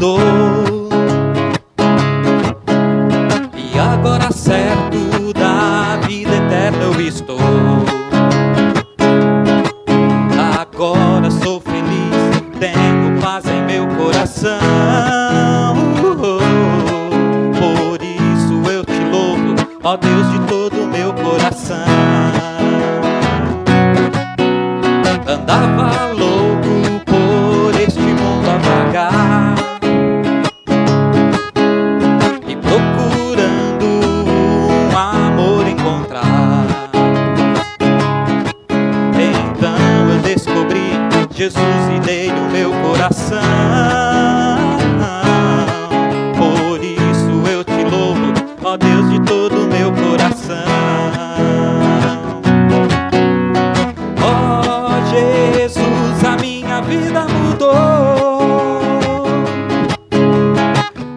mudou, e agora certo da vida eterna eu estou. Agora sou feliz, tenho paz em meu coração. Por isso eu te louvo, ó Deus, de todo o meu coração. Andava louco por este mundo a vagar, e procurando um amor encontrar. Então eu descobri Jesus e dei o meu coração. Por isso eu te louvo, ó Deus, de todo o meu coração. Ó Jesus, a minha vida mudou.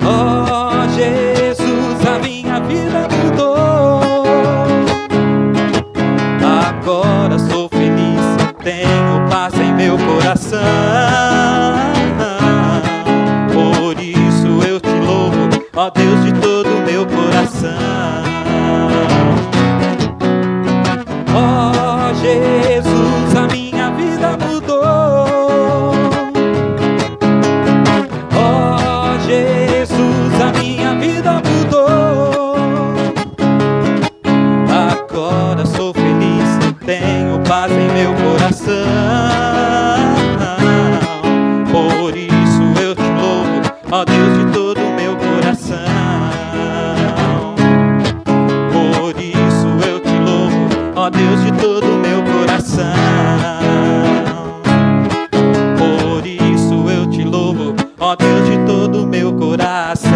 Ó Jesus, a minha vida mudou. Agora sou feliz, tenho paz em meu coração. Por isso eu te louvo, ó Deus, de todo o meu coração. Ó Jesus, a minha vida mudou. Ó Jesus, a minha vida mudou. Agora sou feliz, tenho paz em meu coração. Por isso eu te louvo, ó Deus, de todo o meu coração. Por isso eu te louvo, ó Deus, de todo o meu coração. Por isso eu te louvo, ó Deus, de todo o meu coração.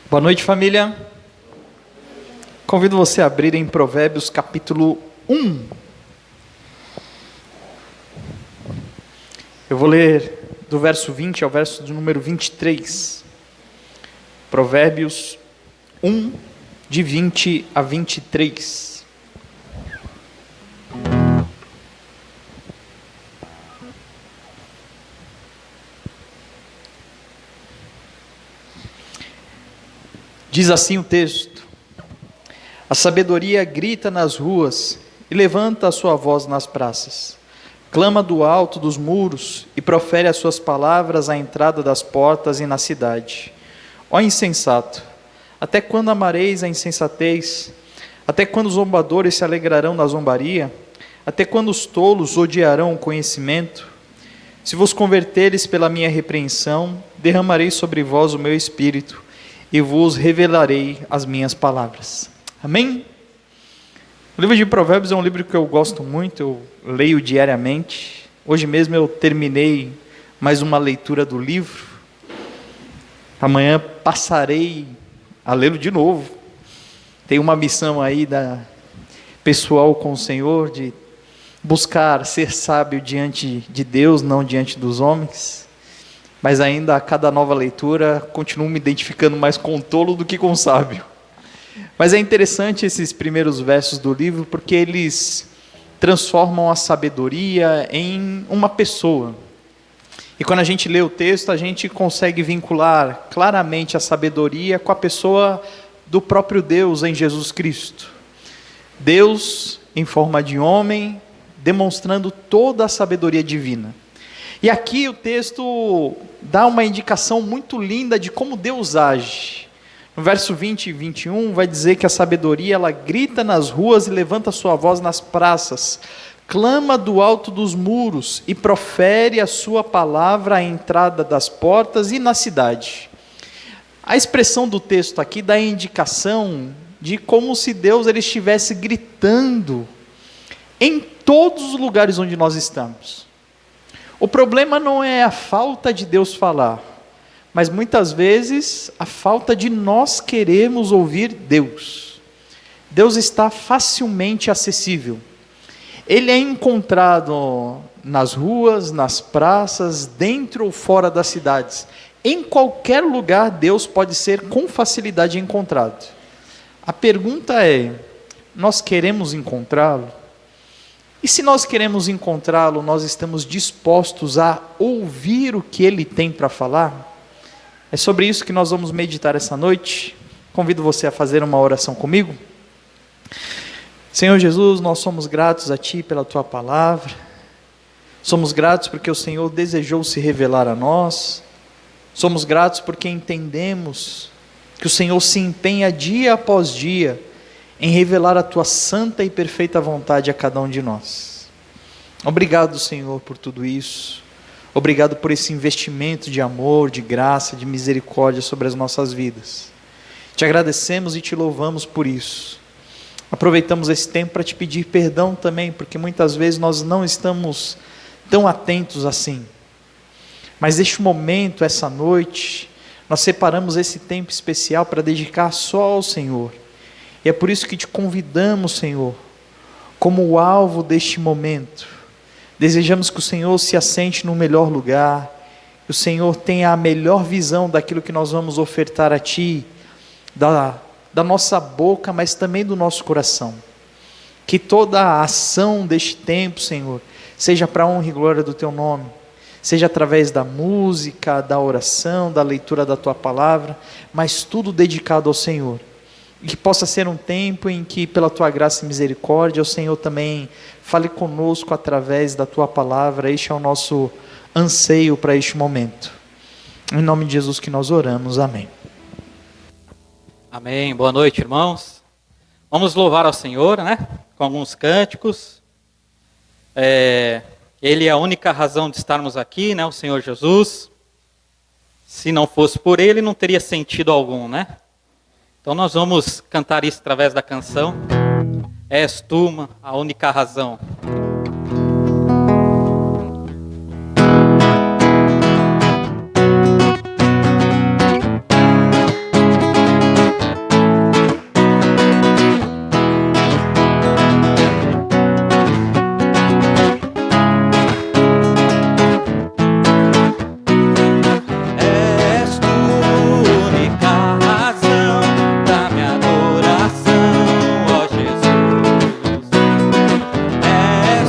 Boa noite, família. Convido você a abrir em Provérbios capítulo 1. Eu vou ler do verso 20 ao verso de número 23. Provérbios 1, de 20 a 23. Diz assim o texto: a sabedoria grita nas ruas e levanta a sua voz nas praças. Clama do alto dos muros e profere as suas palavras à entrada das portas e na cidade. Ó insensato, até quando amareis a insensatez? Até quando os zombadores se alegrarão na zombaria? Até quando os tolos odiarão o conhecimento? Se vos converteres pela minha repreensão, derramarei sobre vós o meu espírito e vos revelarei as minhas palavras. Amém? O livro de Provérbios é um livro que eu gosto muito, eu leio diariamente. Hoje mesmo eu terminei mais uma leitura do livro. Amanhã passarei a lê-lo de novo. Tem uma missão aí da pessoal com o Senhor de buscar ser sábio diante de Deus, não diante dos homens. Mas ainda a cada nova leitura continuo me identificando mais com o tolo do que com o sábio. Mas é interessante esses primeiros versos do livro, porque eles transformam a sabedoria em uma pessoa. E quando a gente lê o texto, a gente consegue vincular claramente a sabedoria com a pessoa do próprio Deus em Jesus Cristo. Deus em forma de homem, demonstrando toda a sabedoria divina. E aqui o texto dá uma indicação muito linda de como Deus age. No verso 20 e 21 vai dizer que a sabedoria, ela grita nas ruas e levanta sua voz nas praças, clama do alto dos muros e profere a sua palavra à entrada das portas e na cidade. A expressão do texto aqui dá a indicação de como se Deus ele estivesse gritando em todos os lugares onde nós estamos. O problema não é a falta de Deus falar, mas muitas vezes a falta de nós queremos ouvir Deus. Deus está facilmente acessível. Ele é encontrado nas ruas, nas praças, dentro ou fora das cidades. Em qualquer lugar Deus pode ser com facilidade encontrado. A pergunta é, nós queremos encontrá-lo? E se nós queremos encontrá-lo, nós estamos dispostos a ouvir o que ele tem para falar? É sobre isso que nós vamos meditar essa noite. Convido você a fazer uma oração comigo. Senhor Jesus, nós somos gratos a Ti pela Tua palavra. Somos gratos porque o Senhor desejou se revelar a nós. Somos gratos porque entendemos que o Senhor se empenha dia após dia em revelar a Tua santa e perfeita vontade a cada um de nós. Obrigado, Senhor, por tudo isso. Obrigado por esse investimento de amor, de graça, de misericórdia sobre as nossas vidas. Te agradecemos e Te louvamos por isso. Aproveitamos esse tempo para Te pedir perdão também, porque muitas vezes nós não estamos tão atentos assim. Mas neste momento, essa noite, nós separamos esse tempo especial para dedicar só ao Senhor. E é por isso que Te convidamos, Senhor, como o alvo deste momento. Desejamos que o Senhor se assente no melhor lugar, que o Senhor tenha a melhor visão daquilo que nós vamos ofertar a Ti, da nossa boca, mas também do nosso coração. Que toda a ação deste tempo, Senhor, seja para a honra e glória do Teu nome, seja através da música, da oração, da leitura da Tua palavra, mas tudo dedicado ao Senhor. E que possa ser um tempo em que, pela Tua graça e misericórdia, o Senhor também fale conosco através da Tua palavra. Este é o nosso anseio para este momento. Em nome de Jesus que nós oramos, amém. Amém. Boa noite, irmãos. Vamos louvar ao Senhor, né? Com alguns cânticos. Ele é a única razão de estarmos aqui, né? O Senhor Jesus. Se não fosse por Ele, não teria sentido algum, né? Então nós vamos cantar isso através da canção. És tu, a única razão. És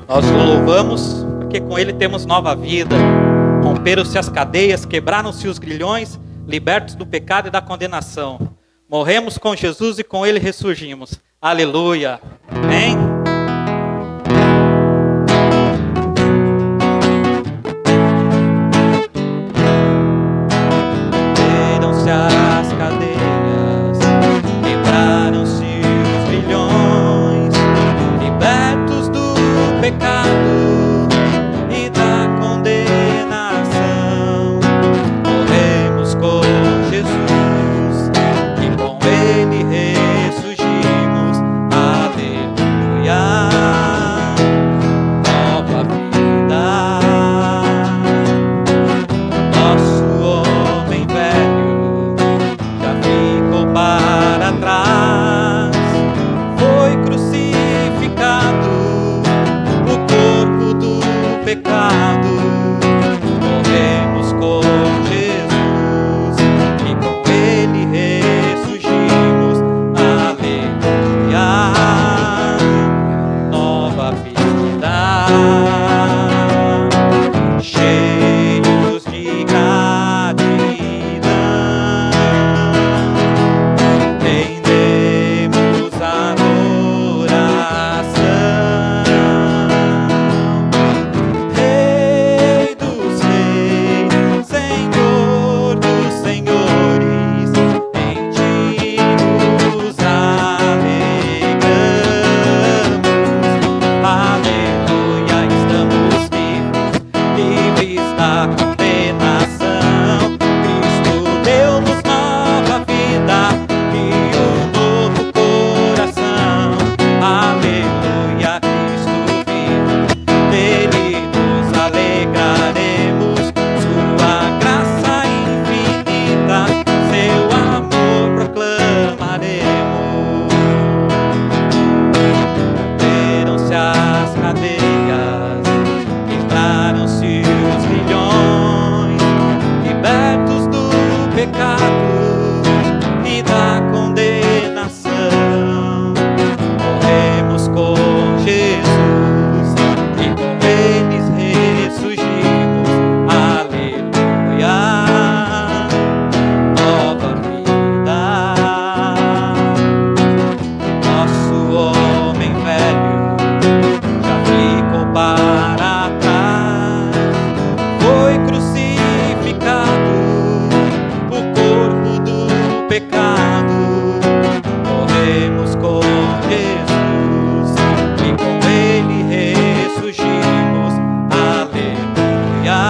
Nós o louvamos porque com ele temos nova vida. Romperam-se as cadeias, quebraram-se os grilhões, libertos do pecado e da condenação. Morremos com Jesus e com ele ressurgimos. Aleluia. Amém? Romperam-se as cadeias, quebraram-se os grilhões, libertos do pecado e da condenação. Morremos com Jesus e com ele ressurgimos. Aleluia. Nova vida. Nosso homem velho já ficou para trás. Foi crucificado o corpo do pecado. Morremos com Jesus e com ele ressurgimos. Aleluia. Nova vida. Cheios de gratidão, rendemos adoração. Rei dos reis, Senhor dos senhores, em ti nos alegramos. Aleluia, estamos livres da condenação. Cristo deu-nos nova vida e um novo coração. Aleluia, Cristo vive, dele nos alegraremos. Sua graça infinita, seu amor proclamaremos. Romperam-se as cadeias, quebraram-se os grilhões, libertos do pecado e da condenação. Morremos com Jesus e com eles ressurgimos. Aleluia. Nova vida. Nosso homem velho já ficou para trás. Foi crucificado o corpo do pecado. Morremos com Jesus e com ele ressurgimos. Aleluia.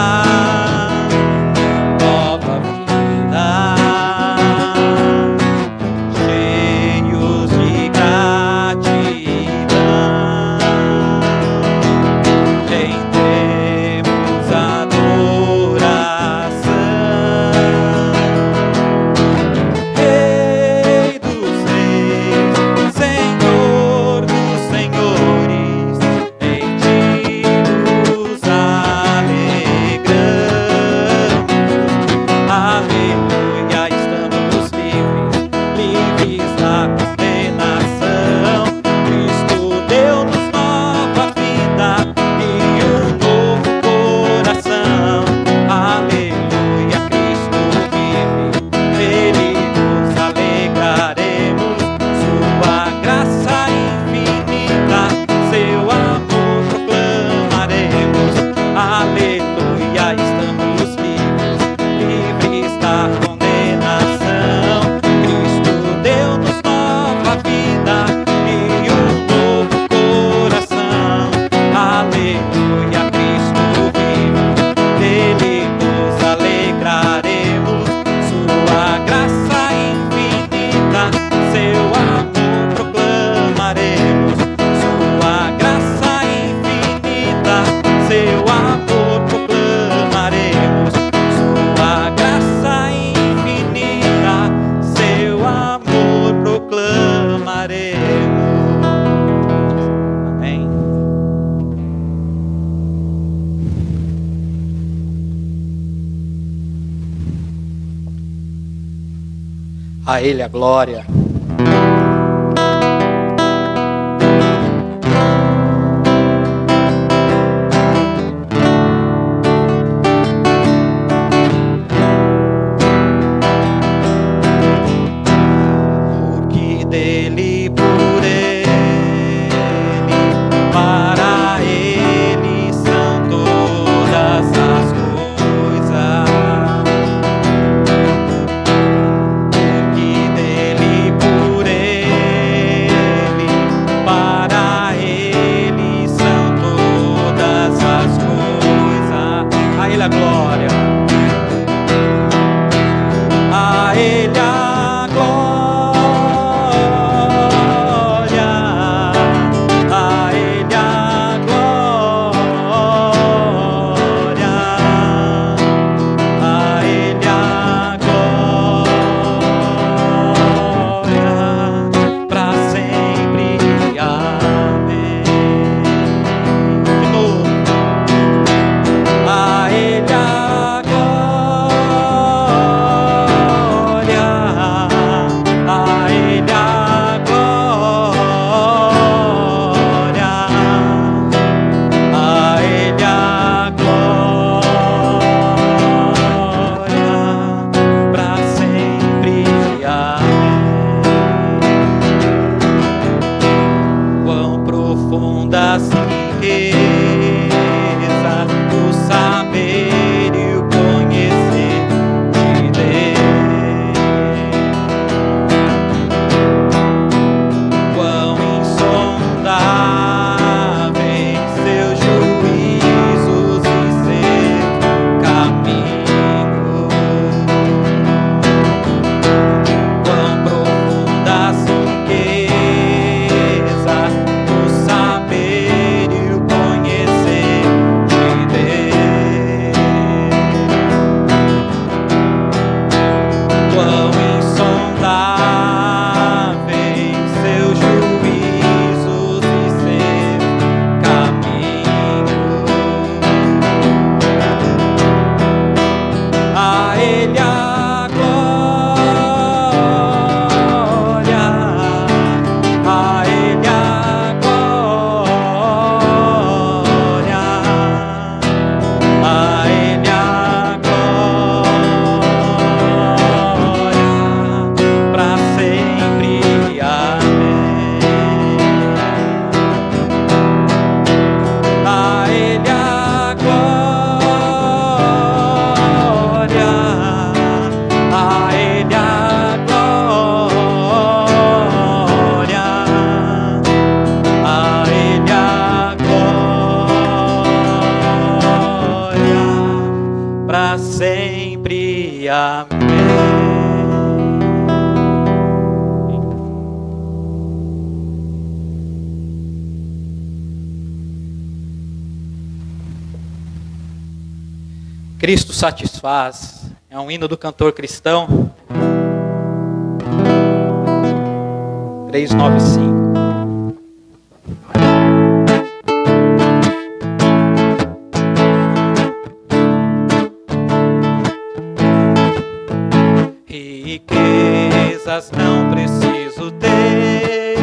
Nova vida. Cheios de gratidão, rendemos adoração. Rei dos reis, Senhor dos senhores, em ti nos alegramos. Aleluia, estamos livres da condenação. Cristo deu-nos nova vida e um novo coração. Aleluia, Cristo vive, nele nos alegraremos. Sua graça infinita, seu amor proclamaremos. Aleluia, estamos livres da condenação. Cristo deu-nos nova vida e um novo coração. Aleluia, Cristo vive, nele nos alegraremos. Sua graça infinita, seu amor proclamaremos. Sua graça infinita, seu amor proclamaremos. Sua graça infinita, seu amor proclamaremos. Amém. A ele a glória. profundas riquezas, o saber e o conhecer de Deus. Quão insondáveis seus juízos e seus caminhos. Quão profundas riquezas, o saber e o conhecer de Deus. Quão insondáveis seus juízos e seus caminhos. A Ele a glória, a Ele a glória, a Ele a glória, para sempre. Amém. A Ele a glória, a Ele a glória, a Ele a glória, para sempre. Amém. Cristo satisfaz é um hino do cantor cristão 395. Riquezas não preciso ter,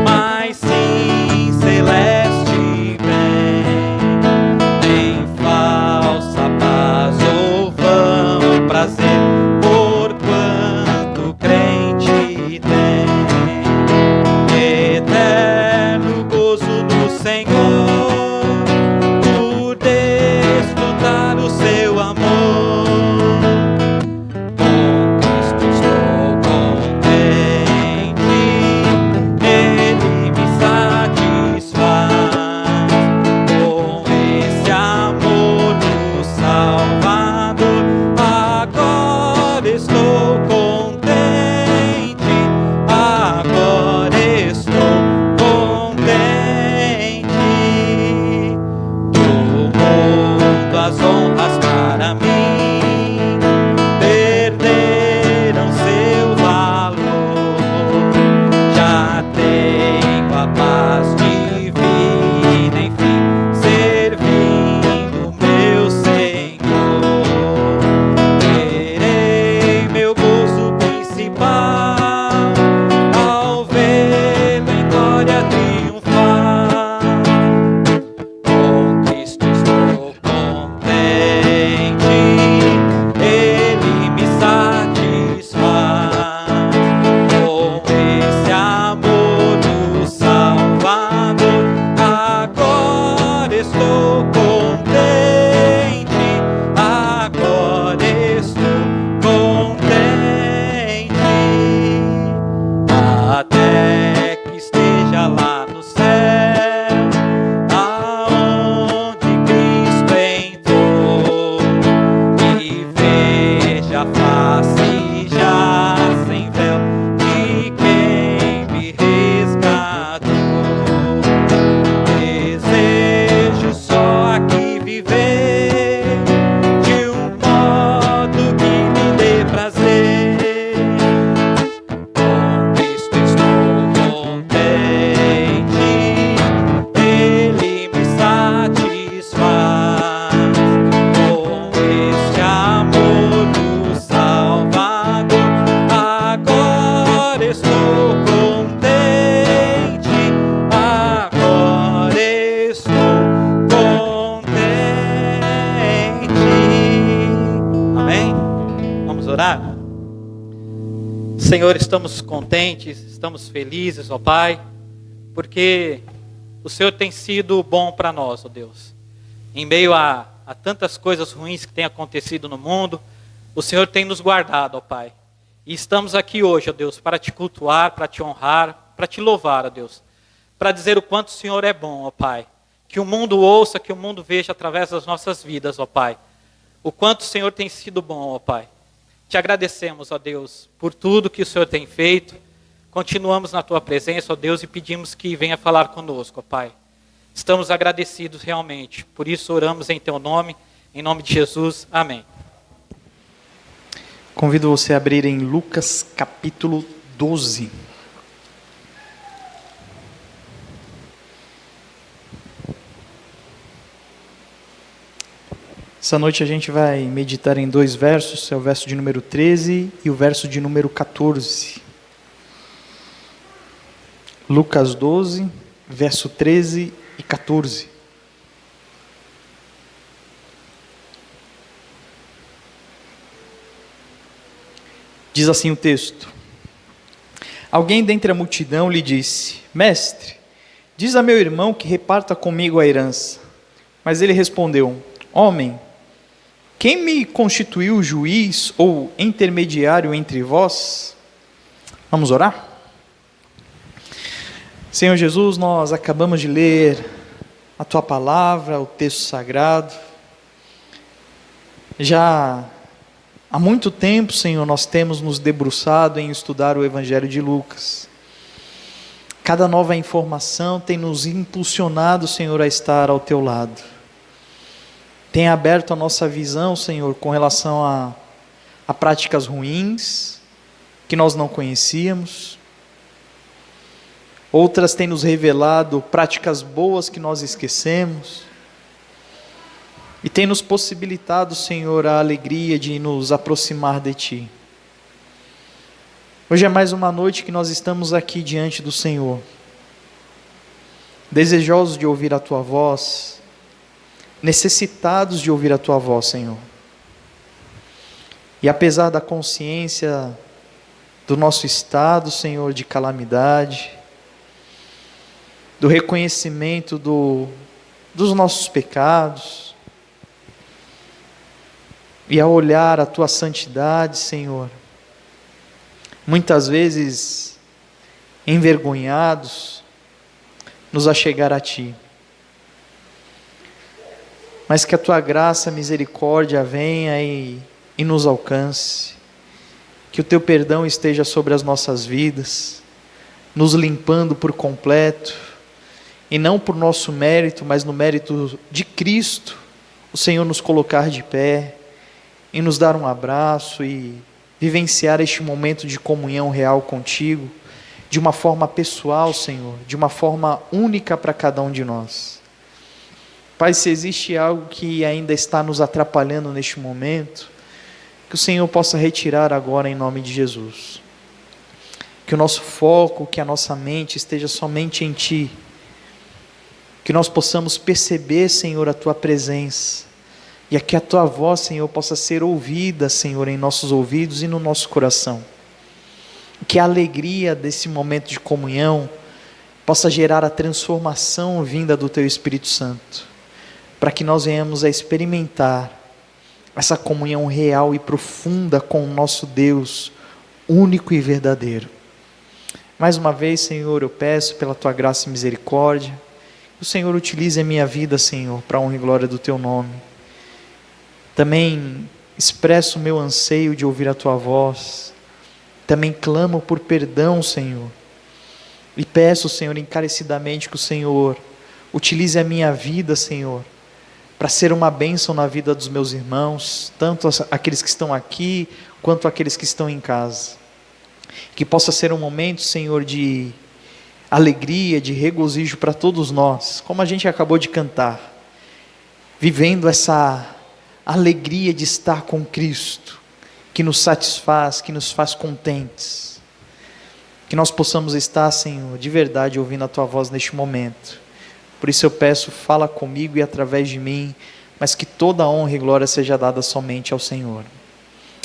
mas sim celeste bem, nem falsa paz ou vão prazer, por quanto crente tem eterno gozo no Senhor, por desfrutar o seu amor. Com Cristo estou contente, Ele me satisfaz. Com esse amor do Salvador, agora estou contente, agora estou contente. Do mundo as honras para mim perderam seu valor. Já tenho a paz divina, enfim, servindo meu Senhor. Terei meu gozo principal ao vê-lo em glória triunfar. Com Cristo estou contente, Ele me satisfaz. Com esse amor do Salvador, agora estou contente, agora estou contente. Até que esteja lá no céu, aonde Cristo entrou, e veja a face já sem véu de quem me resgatou. Desejo só aqui viver de um modo que me dê prazer. Com Cristo estou contente, Ele me satisfaz. Com este amor do Salvador, agora estou contente, agora estou contente. Amém? Vamos orar? Senhor, estamos contentes, estamos felizes, ó Pai, porque o Senhor tem sido bom para nós, ó Deus. Em meio a tantas coisas ruins que têm acontecido no mundo, o Senhor tem nos guardado, ó Pai. E estamos aqui hoje, ó Deus, para te cultuar, para te honrar, para te louvar, ó Deus. Para dizer o quanto o Senhor é bom, ó Pai. Que o mundo ouça, que o mundo veja através das nossas vidas, ó Pai. O quanto o Senhor tem sido bom, ó Pai. Te agradecemos, ó Deus, por tudo que o Senhor tem feito. Continuamos na tua presença, ó Deus, e pedimos que venha falar conosco, ó Pai. Estamos agradecidos realmente. Por isso oramos em teu nome, em nome de Jesus. Amém. Convido você a abrir em Lucas capítulo 12. Essa noite a gente vai meditar em 2 versos, é o verso de número 13 e o verso de número 14. Lucas 12, verso 13 e 14. Diz assim o texto: Alguém dentre a multidão lhe disse: Mestre, diz a meu irmão que reparta comigo a herança. Mas ele respondeu: Homem, quem me constituiu juiz ou intermediário entre vós? Vamos orar? Senhor Jesus, nós acabamos de ler a Tua palavra, o texto sagrado. Já há muito tempo, Senhor, nós temos nos debruçado em estudar o Evangelho de Lucas. Cada nova informação tem nos impulsionado, Senhor, a estar ao Teu lado. Tem aberto a nossa visão, Senhor, com relação a práticas ruins que nós não conhecíamos. Outras têm nos revelado práticas boas que nós esquecemos. E tem nos possibilitado, Senhor, a alegria de nos aproximar de Ti. Hoje é mais uma noite que nós estamos aqui diante do Senhor, desejosos de ouvir a Tua voz, necessitados de ouvir a Tua voz, Senhor. E apesar da consciência do nosso estado, Senhor, de calamidade, do reconhecimento dos nossos pecados, e ao olhar a Tua santidade, Senhor, muitas vezes envergonhados, nos achegar a Ti. Mas que a Tua graça, misericórdia venha e nos alcance, que o Teu perdão esteja sobre as nossas vidas, nos limpando por completo, e não por nosso mérito, mas no mérito de Cristo, o Senhor nos colocar de pé, e nos dar um abraço e vivenciar este momento de comunhão real contigo, de uma forma pessoal, Senhor, de uma forma única para cada um de nós. Pai, se existe algo que ainda está nos atrapalhando neste momento, que o Senhor possa retirar agora em nome de Jesus. Que o nosso foco, que a nossa mente esteja somente em Ti. Que nós possamos perceber, Senhor, a Tua presença. E que a Tua voz, Senhor, possa ser ouvida, Senhor, em nossos ouvidos e no nosso coração. Que a alegria desse momento de comunhão possa gerar a transformação vinda do Teu Espírito Santo, para que nós venhamos a experimentar essa comunhão real e profunda com o nosso Deus, único e verdadeiro. Mais uma vez, Senhor, eu peço pela Tua graça e misericórdia, que o Senhor utilize a minha vida, Senhor, para a honra e glória do Teu nome. Também expresso o meu anseio de ouvir a Tua voz. Também clamo por perdão, Senhor. E peço, Senhor, encarecidamente que o Senhor utilize a minha vida, Senhor, para ser uma bênção na vida dos meus irmãos, tanto aqueles que estão aqui, quanto aqueles que estão em casa. Que possa ser um momento, Senhor, de alegria, de regozijo para todos nós, como a gente acabou de cantar, vivendo essa alegria de estar com Cristo, que nos satisfaz, que nos faz contentes. Que nós possamos estar, Senhor, de verdade ouvindo a Tua voz neste momento. Por isso eu peço, fala comigo e através de mim, mas que toda a honra e glória seja dada somente ao Senhor.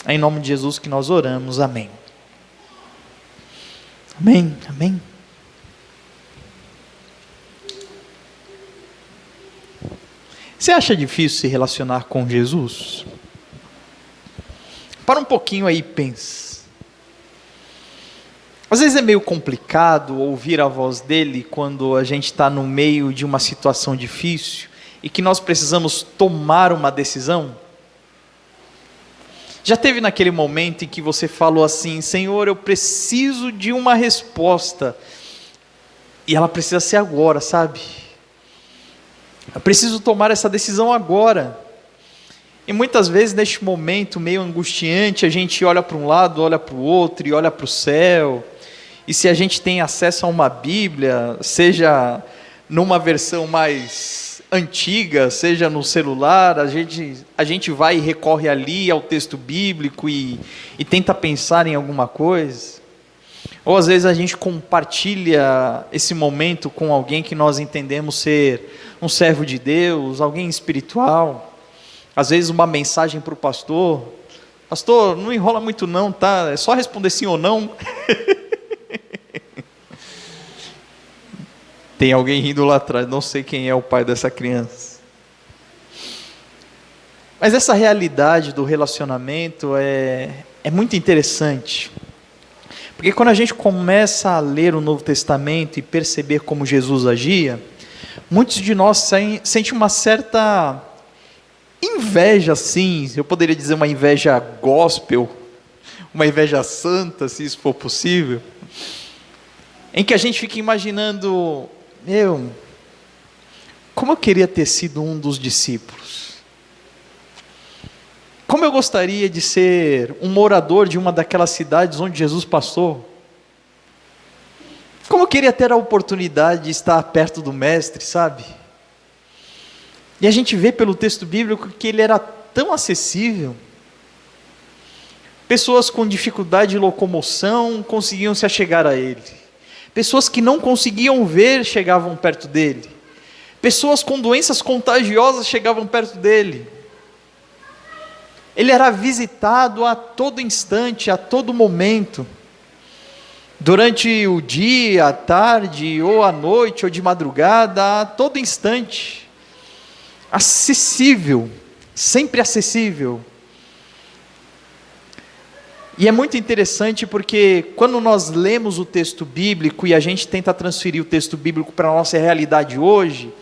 É em nome de Jesus que nós oramos, amém. Amém, amém. Você acha difícil se relacionar com Jesus? Para um pouquinho aí e pensa. Às vezes é meio complicado ouvir a voz dele quando a gente está no meio de uma situação difícil e que nós precisamos tomar uma decisão. Já teve naquele momento em que você falou assim: Senhor, eu preciso de uma resposta, e ela precisa ser agora, sabe? Eu preciso tomar essa decisão agora. E muitas vezes neste momento meio angustiante, a gente olha para um lado, olha para o outro e olha para o céu. E se a gente tem acesso a uma Bíblia, seja numa versão mais antiga, seja no celular, a gente vai e recorre ali ao texto bíblico e tenta pensar em alguma coisa. Ou às vezes a gente compartilha esse momento com alguém que nós entendemos ser um servo de Deus, alguém espiritual. Às vezes uma mensagem para o pastor: pastor, não enrola muito não, tá? É só responder sim ou não. Tem alguém rindo lá atrás, não sei quem é o pai dessa criança. Mas essa realidade do relacionamento é muito interessante. Porque quando a gente começa a ler o Novo Testamento e perceber como Jesus agia, muitos de nós sentem uma certa inveja, sim, eu poderia dizer uma inveja gospel, uma inveja santa, se isso for possível, em que a gente fica imaginando: como eu queria ter sido um dos discípulos. Como eu gostaria de ser um morador de uma daquelas cidades onde Jesus passou. Como eu queria ter a oportunidade de estar perto do Mestre, sabe? E a gente vê pelo texto bíblico que ele era tão acessível. Pessoas com dificuldade de locomoção conseguiam se achegar a ele. Pessoas que não conseguiam ver chegavam perto dele. Pessoas com doenças contagiosas chegavam perto dele. Ele era visitado a todo instante, a todo momento. Durante o dia, a tarde, ou à noite, ou de madrugada, a todo instante. Acessível, sempre acessível. E é muito interessante porque quando nós lemos o texto bíblico e a gente tenta transferir o texto bíblico para a nossa realidade hoje,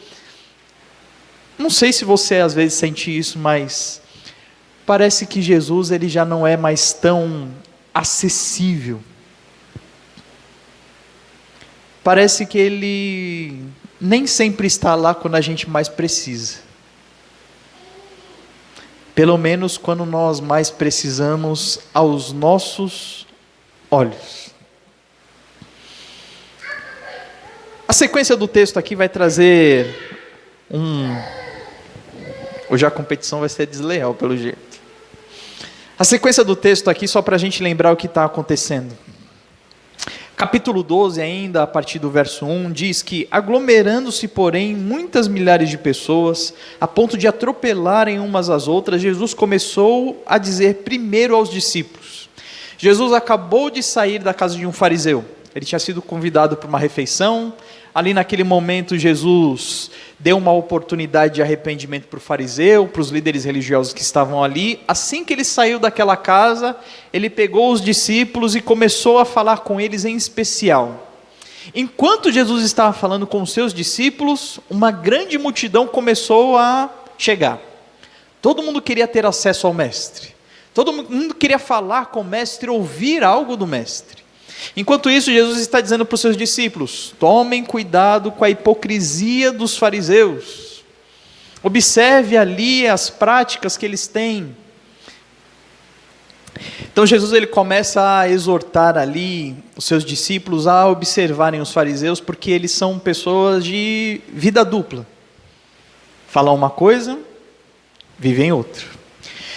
não sei se você às vezes sente isso, mas parece que Jesus ele já não é mais tão acessível. Parece que ele nem sempre está lá quando a gente mais precisa. Pelo menos quando nós mais precisamos aos nossos olhos. A sequência do texto aqui vai trazer Hoje a competição vai ser desleal, pelo jeito. A sequência do texto aqui, só para a gente lembrar o que está acontecendo. Capítulo 12, ainda a partir do verso 1, diz que: aglomerando-se, porém, muitas milhares de pessoas, a ponto de atropelarem umas às outras, Jesus começou a dizer primeiro aos discípulos. Jesus acabou de sair da casa de um fariseu. Ele tinha sido convidado para uma refeição. Ali naquele momento Jesus deu uma oportunidade de arrependimento para o fariseu, para os líderes religiosos que estavam ali. Assim que ele saiu daquela casa, ele pegou os discípulos e começou a falar com eles em especial. Enquanto Jesus estava falando com os seus discípulos, uma grande multidão começou a chegar. Todo mundo queria ter acesso ao mestre. Todo mundo queria falar com o mestre, ouvir algo do mestre. Enquanto isso, Jesus está dizendo para os seus discípulos: tomem cuidado com a hipocrisia dos fariseus. Observe ali as práticas que eles têm. Então Jesus ele começa a exortar ali os seus discípulos a observarem os fariseus, porque eles são pessoas de vida dupla. Falam uma coisa, vivem outra.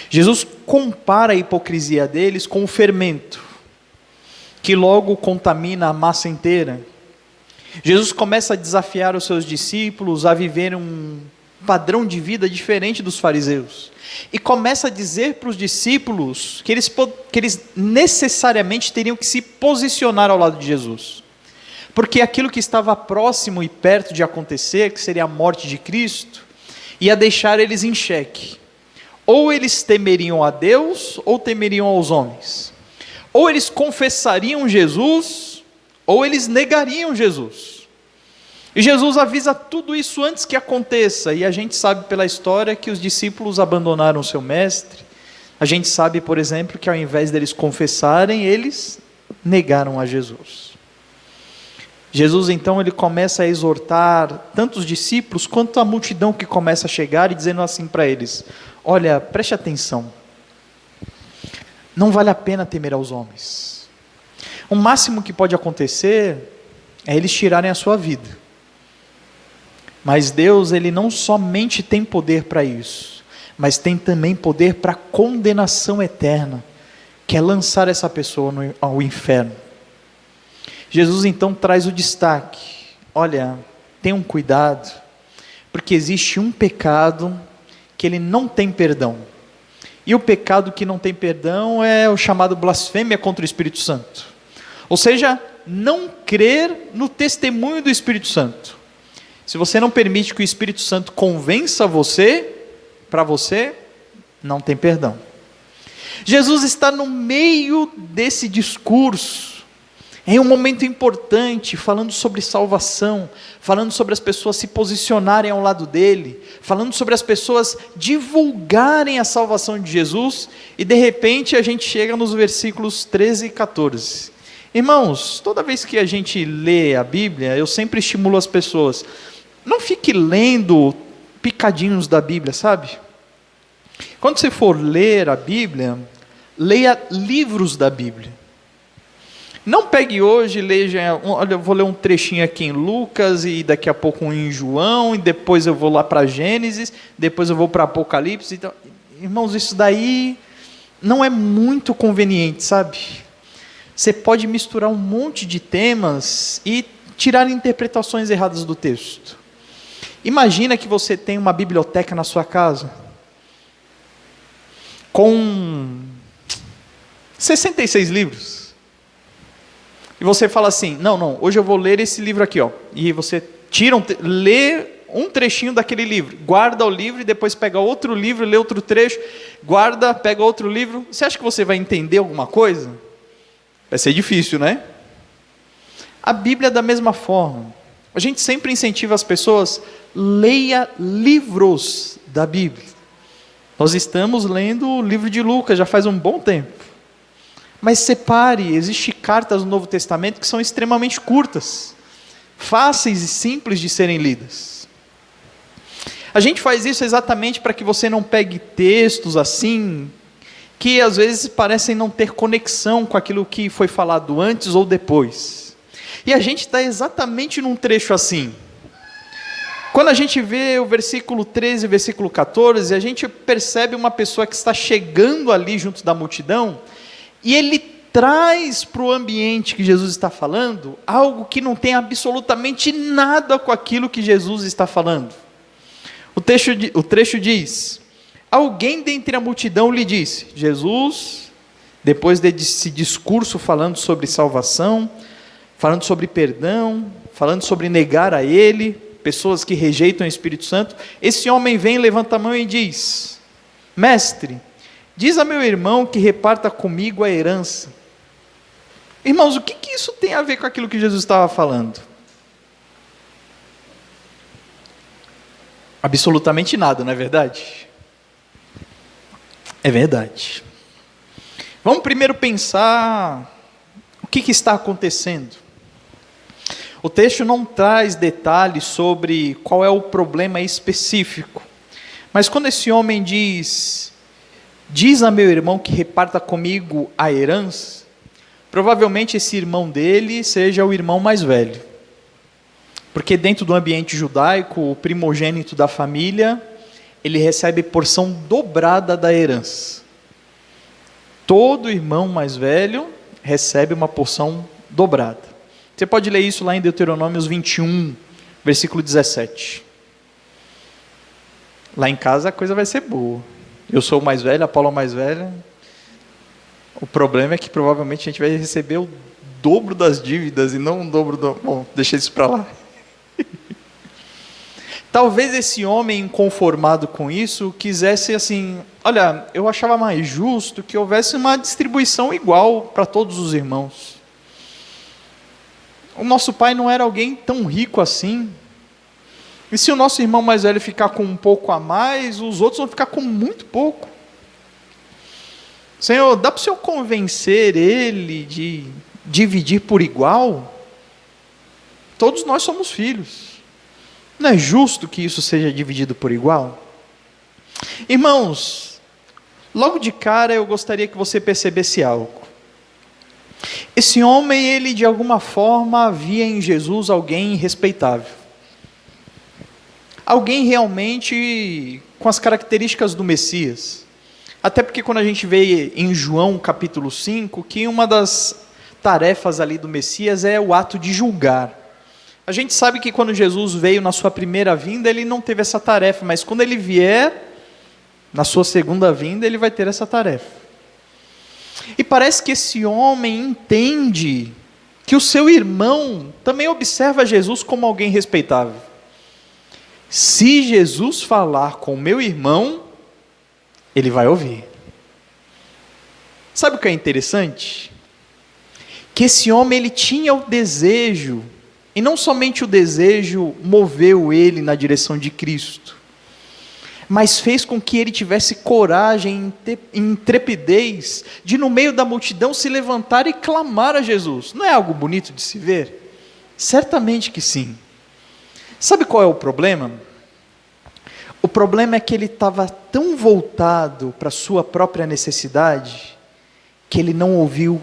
Jesus compara a hipocrisia deles com o fermento, que logo contamina a massa inteira. Jesus começa a desafiar os seus discípulos a viver um padrão de vida diferente dos fariseus. E começa a dizer para os discípulos que eles necessariamente teriam que se posicionar ao lado de Jesus. Porque aquilo que estava próximo e perto de acontecer, que seria a morte de Cristo, ia deixar eles em xeque. Ou eles temeriam a Deus, ou temeriam aos homens. Ou eles confessariam Jesus, ou eles negariam Jesus. E Jesus avisa tudo isso antes que aconteça, e a gente sabe pela história que os discípulos abandonaram o seu mestre. A gente sabe, por exemplo, que ao invés deles confessarem, eles negaram a Jesus. Jesus então ele começa a exortar tanto os discípulos quanto a multidão que começa a chegar e dizendo assim para eles: olha, preste atenção, não vale a pena temer aos homens. O máximo que pode acontecer é eles tirarem a sua vida. Mas Deus, ele não somente tem poder para isso, mas tem também poder para condenação eterna, que é lançar essa pessoa ao inferno. Jesus então traz o destaque: olha, tenham cuidado, porque existe um pecado que ele não tem perdão. E o pecado que não tem perdão é o chamado blasfêmia contra o Espírito Santo. Ou seja, não crer no testemunho do Espírito Santo. Se você não permite que o Espírito Santo convença você, para você, não tem perdão. Jesus está no meio desse discurso, em um momento importante, falando sobre salvação, falando sobre as pessoas se posicionarem ao lado dele, falando sobre as pessoas divulgarem a salvação de Jesus, e de repente a gente chega nos versículos 13 e 14. Irmãos, toda vez que a gente lê a Bíblia, eu sempre estimulo as pessoas: não fique lendo picadinhos da Bíblia, sabe? Quando você for ler a Bíblia, leia livros da Bíblia. Não pegue hoje e leia, olha, eu vou ler um trechinho aqui em Lucas, e daqui a pouco um em João, e depois eu vou lá para Gênesis, depois eu vou para Apocalipse. Então, irmãos, isso daí não é muito conveniente, sabe? Você pode misturar um monte de temas e tirar interpretações erradas do texto. Imagina que você tem uma biblioteca na sua casa, com 66 livros. E você fala assim: não, hoje eu vou ler esse livro aqui, ó. E você lê um trechinho daquele livro, guarda o livro e depois pega outro livro, lê outro trecho, guarda, pega outro livro. Você acha que você vai entender alguma coisa? Vai ser difícil, né? A Bíblia é da mesma forma. A gente sempre incentiva as pessoas: leia livros da Bíblia. Nós estamos lendo o livro de Lucas já faz um bom tempo. Mas separe, existem cartas no Novo Testamento que são extremamente curtas, fáceis e simples de serem lidas. A gente faz isso exatamente para que você não pegue textos assim, que às vezes parecem não ter conexão com aquilo que foi falado antes ou depois. E a gente está exatamente num trecho assim. Quando a gente vê o versículo 13 e o versículo 14, a gente percebe uma pessoa que está chegando ali junto da multidão, e ele traz para o ambiente que Jesus está falando algo que não tem absolutamente nada com aquilo que Jesus está falando. O trecho diz: alguém dentre a multidão lhe disse, Jesus, depois desse discurso falando sobre salvação, falando sobre perdão, falando sobre negar a Ele, pessoas que rejeitam o Espírito Santo, esse homem vem, levanta a mão e diz: mestre, diz a meu irmão que reparta comigo a herança. Irmãos, o que isso tem a ver com aquilo que Jesus estava falando? Absolutamente nada, não é verdade? É verdade. Vamos primeiro pensar o que está acontecendo. O texto não traz detalhes sobre qual é o problema específico, mas quando esse homem diz a meu irmão que reparta comigo a herança, provavelmente esse irmão dele seja o irmão mais velho, porque dentro do ambiente judaico, o primogênito da família, ele recebe porção dobrada da herança. Todo irmão mais velho recebe uma porção dobrada. Você pode ler isso lá em Deuteronômios 21, versículo 17. Lá em casa a coisa vai ser boa. Eu sou o mais velho, a Paula é mais velha. O problema é que provavelmente a gente vai receber o dobro das dívidas e não o dobro do... Bom, deixa isso para lá. Talvez esse homem inconformado com isso quisesse assim, olha, eu achava mais justo que houvesse uma distribuição igual para todos os irmãos. O nosso pai não era alguém tão rico assim. E se o nosso irmão mais velho ficar com um pouco a mais, os outros vão ficar com muito pouco. Senhor, dá para o Senhor convencer ele de dividir por igual? Todos nós somos filhos. Não é justo que isso seja dividido por igual? Irmãos, logo de cara eu gostaria que você percebesse algo. Esse homem, ele de alguma forma via em Jesus alguém respeitável. Alguém realmente com as características do Messias. Até porque quando a gente vê em João capítulo 5, que uma das tarefas ali do Messias é o ato de julgar. A gente sabe que quando Jesus veio na sua primeira vinda, ele não teve essa tarefa, mas quando ele vier, na sua segunda vinda, ele vai ter essa tarefa. E parece que esse homem entende que o seu irmão também observa Jesus como alguém respeitável. Se Jesus falar com o meu irmão, ele vai ouvir. Sabe o que é interessante? Que esse homem, ele tinha o desejo, e não somente o desejo moveu ele na direção de Cristo, mas fez com que ele tivesse coragem e intrepidez de no meio da multidão se levantar e clamar a Jesus. Não é algo bonito de se ver? Certamente que sim. Sabe qual é o problema? O problema é que ele estava tão voltado para a sua própria necessidade, que ele não ouviu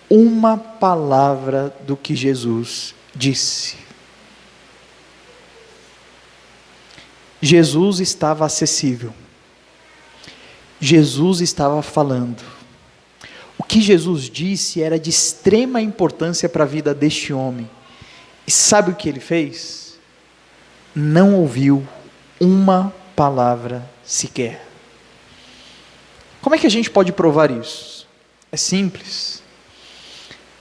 uma palavra do que Jesus disse. Jesus estava acessível. Jesus estava falando. O que Jesus disse era de extrema importância para a vida deste homem. E sabe o que ele fez? Não ouviu uma palavra sequer. Como é que a gente pode provar isso? É simples.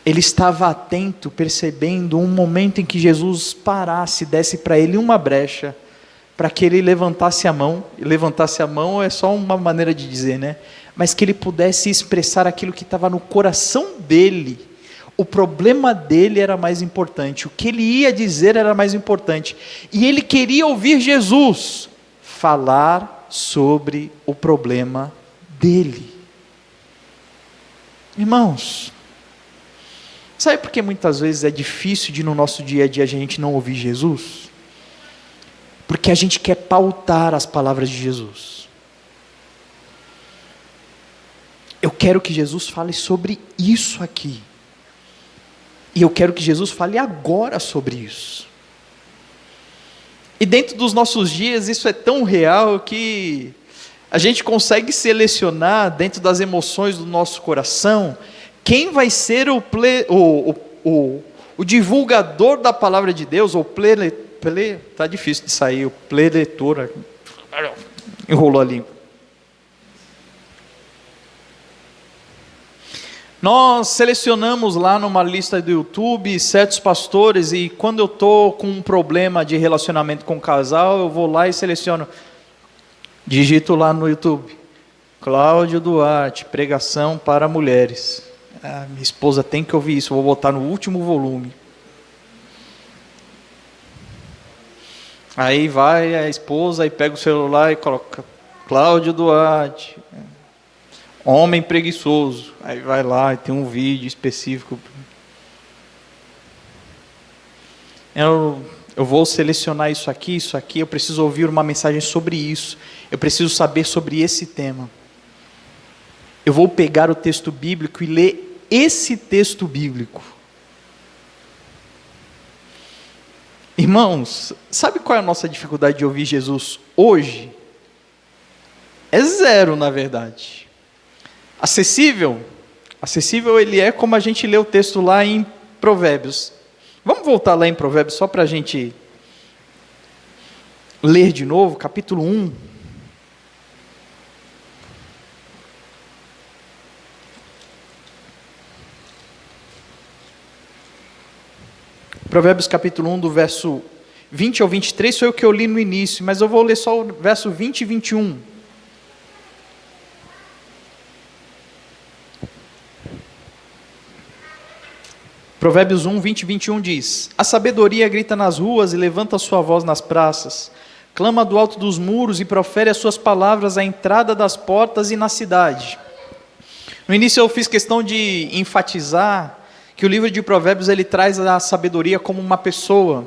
Ele estava atento, percebendo um momento em que Jesus parasse, desse para ele uma brecha, para que ele levantasse a mão. E levantasse a mão é só uma maneira de dizer, né? Mas que ele pudesse expressar aquilo que estava no coração dele. O problema dele era mais importante, o que ele ia dizer era mais importante. E ele queria ouvir Jesus falar sobre o problema dele. Irmãos, sabe por que muitas vezes é difícil de no nosso dia a dia a gente não ouvir Jesus? Porque a gente quer pautar as palavras de Jesus. Eu quero que Jesus fale sobre isso aqui. E eu quero que Jesus fale agora sobre isso. E dentro dos nossos dias isso é tão real que a gente consegue selecionar dentro das emoções do nosso coração quem vai ser o divulgador da palavra de Deus, ou tá difícil de sair, o preletor, enrolou a língua. Nós selecionamos lá numa lista do YouTube certos pastores, e quando eu estou com um problema de relacionamento com o casal, eu vou lá e seleciono, digito lá no YouTube, Cláudio Duarte, pregação para mulheres. Minha esposa tem que ouvir isso, vou botar no último volume. Aí vai a esposa e pega o celular e coloca Cláudio Duarte, homem preguiçoso. Aí vai lá e tem um vídeo específico. Eu vou selecionar isso aqui, eu preciso ouvir uma mensagem sobre isso. Eu preciso saber sobre esse tema. Eu vou pegar o texto bíblico e ler esse texto bíblico. Irmãos, sabe qual é a nossa dificuldade de ouvir Jesus hoje? É zero, na verdade. Acessível? Acessível ele é, como a gente lê o texto lá em Provérbios. Vamos voltar lá em Provérbios só para a gente ler de novo, capítulo 1. Provérbios capítulo 1, do verso 20 ao 23 foi o que eu li no início, mas eu vou ler só o verso 20 e 21. Provérbios 1, 20 e 21 diz: a sabedoria grita nas ruas e levanta sua voz nas praças, clama do alto dos muros e profere as suas palavras à entrada das portas e na cidade. No início eu fiz questão de enfatizar que o livro de Provérbios ele traz a sabedoria como uma pessoa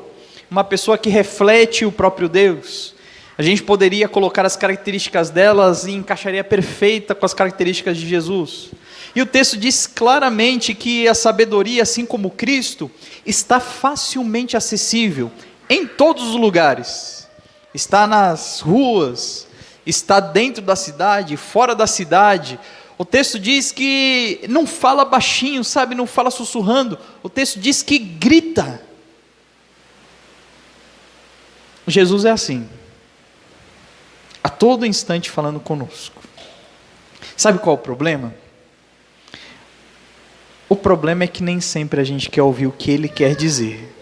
que reflete o próprio Deus. A gente poderia colocar as características delas e encaixaria perfeita com as características de Jesus. E o texto diz claramente que a sabedoria, assim como Cristo, está facilmente acessível em todos os lugares. Está nas ruas, está dentro da cidade, fora da cidade. O texto diz que não fala baixinho, sabe, não fala sussurrando. O texto diz que grita. Jesus é assim, a todo instante falando conosco. Sabe qual é o problema? O problema é que nem sempre a gente quer ouvir o que Ele quer dizer.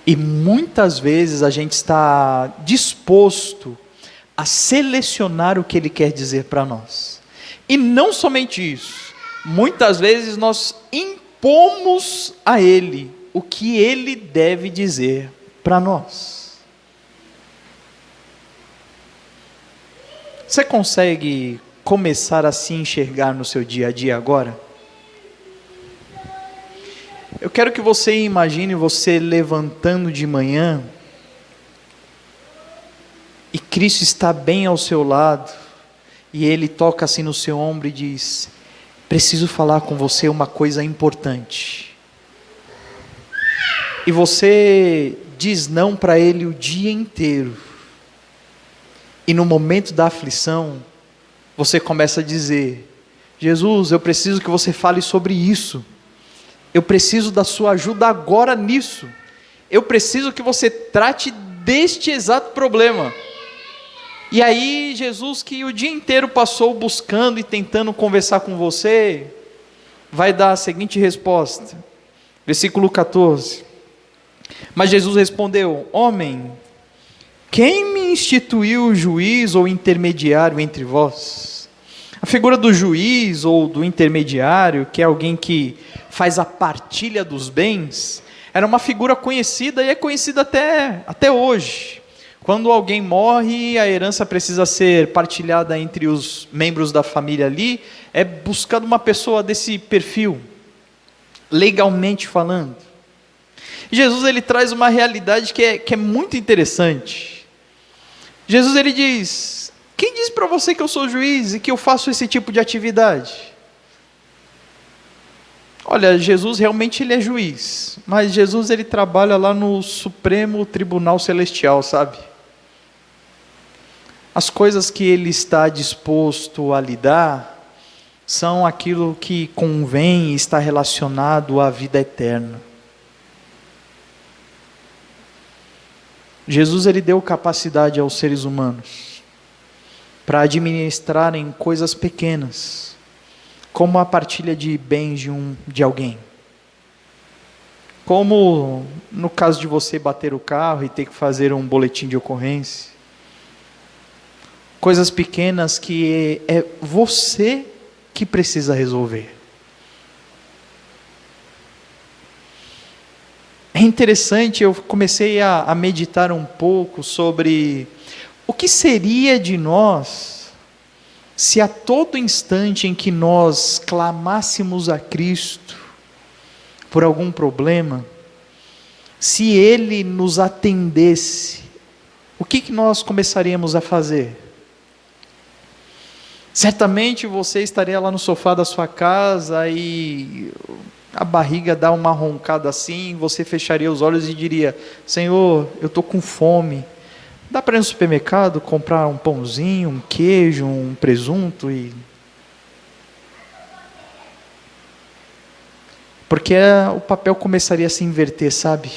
E muitas vezes a gente está disposto a selecionar o que Ele quer dizer para nós. E não somente isso, muitas vezes nós impomos a Ele o que Ele deve dizer para nós. Você consegue começar a se enxergar no seu dia a dia agora? Eu quero que você imagine você levantando de manhã e Cristo está bem ao seu lado e Ele toca assim no seu ombro e diz: preciso falar com você uma coisa importante. E você diz não para Ele o dia inteiro. E no momento da aflição, você começa a dizer: Jesus, eu preciso que você fale sobre isso. Eu preciso da sua ajuda agora nisso. Eu preciso que você trate deste exato problema. E aí Jesus, que o dia inteiro passou buscando e tentando conversar com você, vai dar a seguinte resposta. Versículo 14. Mas Jesus respondeu: homem, quem me instituiu juiz ou intermediário entre vós? A figura do juiz ou do intermediário, que é alguém que faz a partilha dos bens, era uma figura conhecida e é conhecida até hoje. Quando alguém morre, a herança precisa ser partilhada entre os membros da família ali, é buscando uma pessoa desse perfil, legalmente falando. Jesus ele traz uma realidade que é muito interessante. Jesus ele diz: quem diz para você que eu sou juiz e que eu faço esse tipo de atividade? Olha, Jesus realmente ele é juiz, mas Jesus ele trabalha lá no Supremo Tribunal Celestial, sabe? As coisas que ele está disposto a lidar são aquilo que convém e está relacionado à vida eterna. Jesus ele deu capacidade aos seres humanos para administrarem coisas pequenas, como a partilha de bens de alguém. Como no caso de você bater o carro e ter que fazer um boletim de ocorrência. Coisas pequenas que é você que precisa resolver. É interessante, eu comecei a meditar um pouco sobre o que seria de nós se a todo instante em que nós clamássemos a Cristo por algum problema, se Ele nos atendesse, o que nós começaríamos a fazer? Certamente você estaria lá no sofá da sua casa e a barriga dá uma roncada assim, você fecharia os olhos e diria: Senhor, eu estou com fome, dá para ir no supermercado comprar um pãozinho, um queijo, um presunto Porque o papel começaria a se inverter, sabe?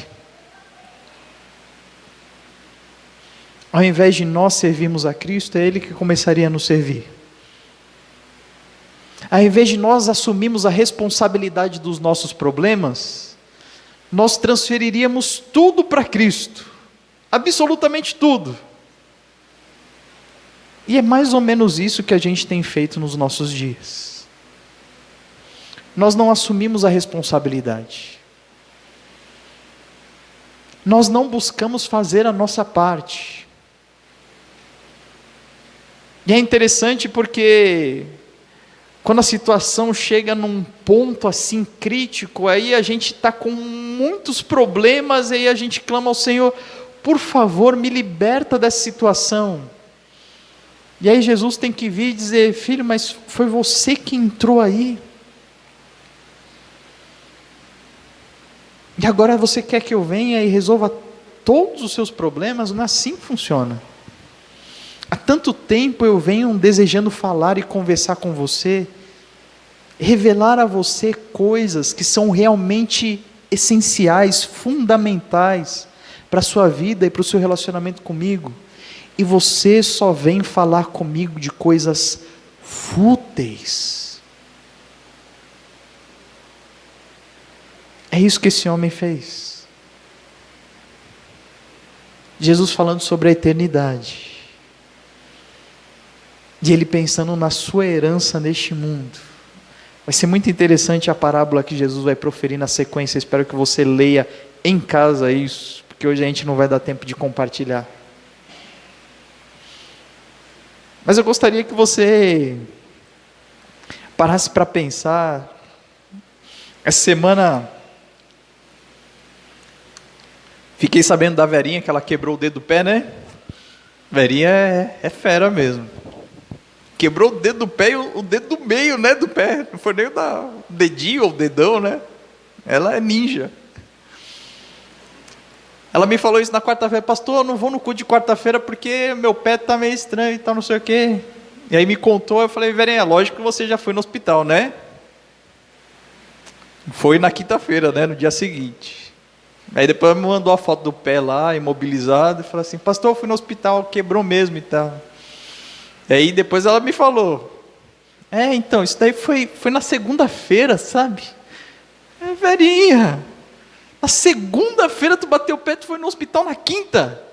Ao invés de nós servirmos a Cristo, é Ele que começaria a nos servir. Ao invés de nós assumirmos a responsabilidade dos nossos problemas, nós transferiríamos tudo para Cristo. absolutamente tudo. E é mais ou menos isso que a gente tem feito nos nossos dias. Nós não assumimos a responsabilidade. Nós não buscamos fazer a nossa parte. E é interessante porque quando a situação chega num ponto assim crítico, aí a gente está com muitos problemas, e aí a gente clama ao Senhor: por favor, me liberta dessa situação. E aí Jesus tem que vir e dizer: filho, mas foi você que entrou aí. E agora você quer que eu venha e resolva todos os seus problemas? Não é assim que funciona. Há tanto tempo eu venho desejando falar e conversar com você, revelar a você coisas que são realmente essenciais, fundamentais para a sua vida e para o seu relacionamento comigo. E você só vem falar comigo de coisas fúteis. É isso que esse homem fez. Jesus falando sobre a eternidade. E ele pensando na sua herança neste mundo. Vai ser muito interessante a parábola que Jesus vai proferir na sequência. Espero que você leia em casa isso, porque hoje a gente não vai dar tempo de compartilhar. Mas eu gostaria que você parasse para pensar. Essa semana fiquei sabendo da Verinha, que ela quebrou o dedo do pé, né? Verinha é fera mesmo. Quebrou o dedo do pé e o dedo do meio, né, do pé. Não foi nem o dedinho ou o dedão, né? Ela é ninja. Ela me falou isso na quarta-feira: pastor, eu não vou no culto de quarta-feira porque meu pé está meio estranho e tal, não sei o quê. E aí me contou, eu falei: Verinha, lógico que você já foi no hospital, né? Foi na quinta-feira, né, no dia seguinte. Aí depois ela me mandou a foto do pé lá, imobilizado, e falou assim: pastor, eu fui no hospital, quebrou mesmo e tal. E aí depois ela me falou: então, isso daí foi na segunda-feira, sabe? Verinha, na segunda-feira tu bateu o pé, tu foi no hospital na quinta.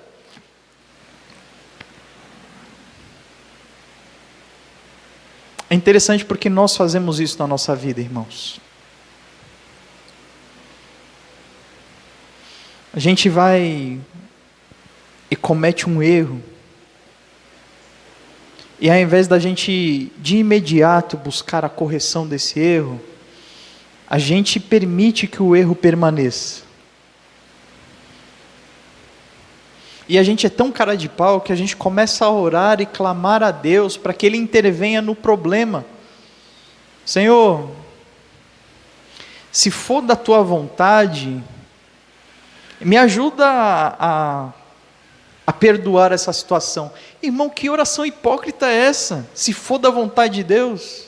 É interessante porque nós fazemos isso na nossa vida, irmãos. A gente vai e comete um erro, e ao invés da gente de imediato buscar a correção desse erro, a gente permite que o erro permaneça. E a gente é tão cara de pau que a gente começa a orar e clamar a Deus para que Ele intervenha no problema. Senhor, se for da Tua vontade, me ajuda a perdoar essa situação. Irmão, que oração hipócrita é essa? Se for da vontade de Deus.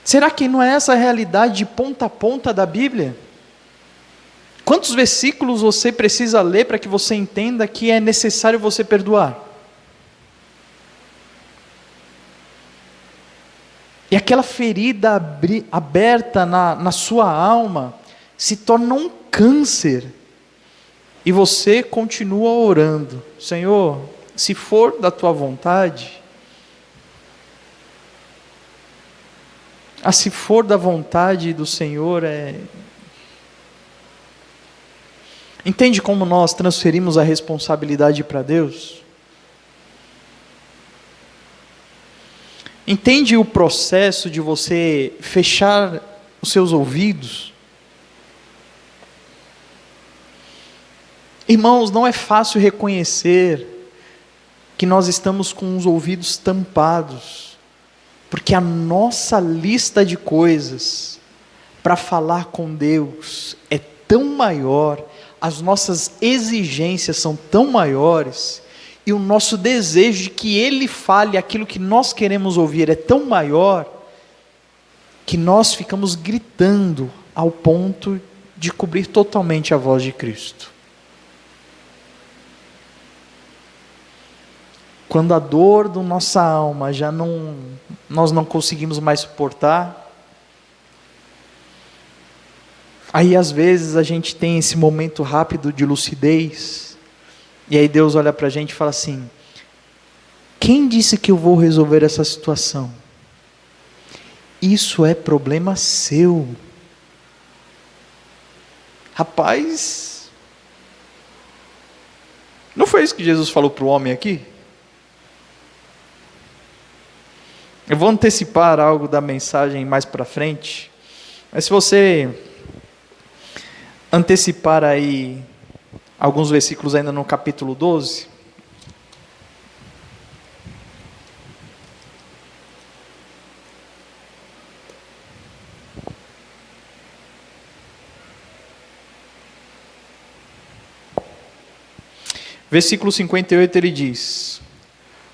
Será que não é essa a realidade de ponta a ponta da Bíblia? Quantos versículos você precisa ler para que você entenda que é necessário você perdoar? E aquela ferida aberta na sua alma se torna um câncer. E você continua orando: Senhor, se for da Tua vontade, se for da vontade do Senhor, Entende como nós transferimos a responsabilidade para Deus? Entende o processo de você fechar os seus ouvidos? Irmãos, não é fácil reconhecer que nós estamos com os ouvidos tampados, porque a nossa lista de coisas para falar com Deus é tão maior, as nossas exigências são tão maiores, e o nosso desejo de que Ele fale aquilo que nós queremos ouvir é tão maior, que nós ficamos gritando ao ponto de cobrir totalmente a voz de Cristo. Quando a dor da nossa alma nós não conseguimos mais suportar, Aí às vezes a gente tem esse momento rápido de lucidez, e aí Deus olha para a gente e fala assim: quem disse que eu vou resolver essa situação? Isso é problema seu. Rapaz, não foi isso que Jesus falou para o homem aqui? Eu vou antecipar algo da mensagem mais para frente, mas se você antecipar aí alguns versículos ainda no capítulo 12, versículo 58 ele diz: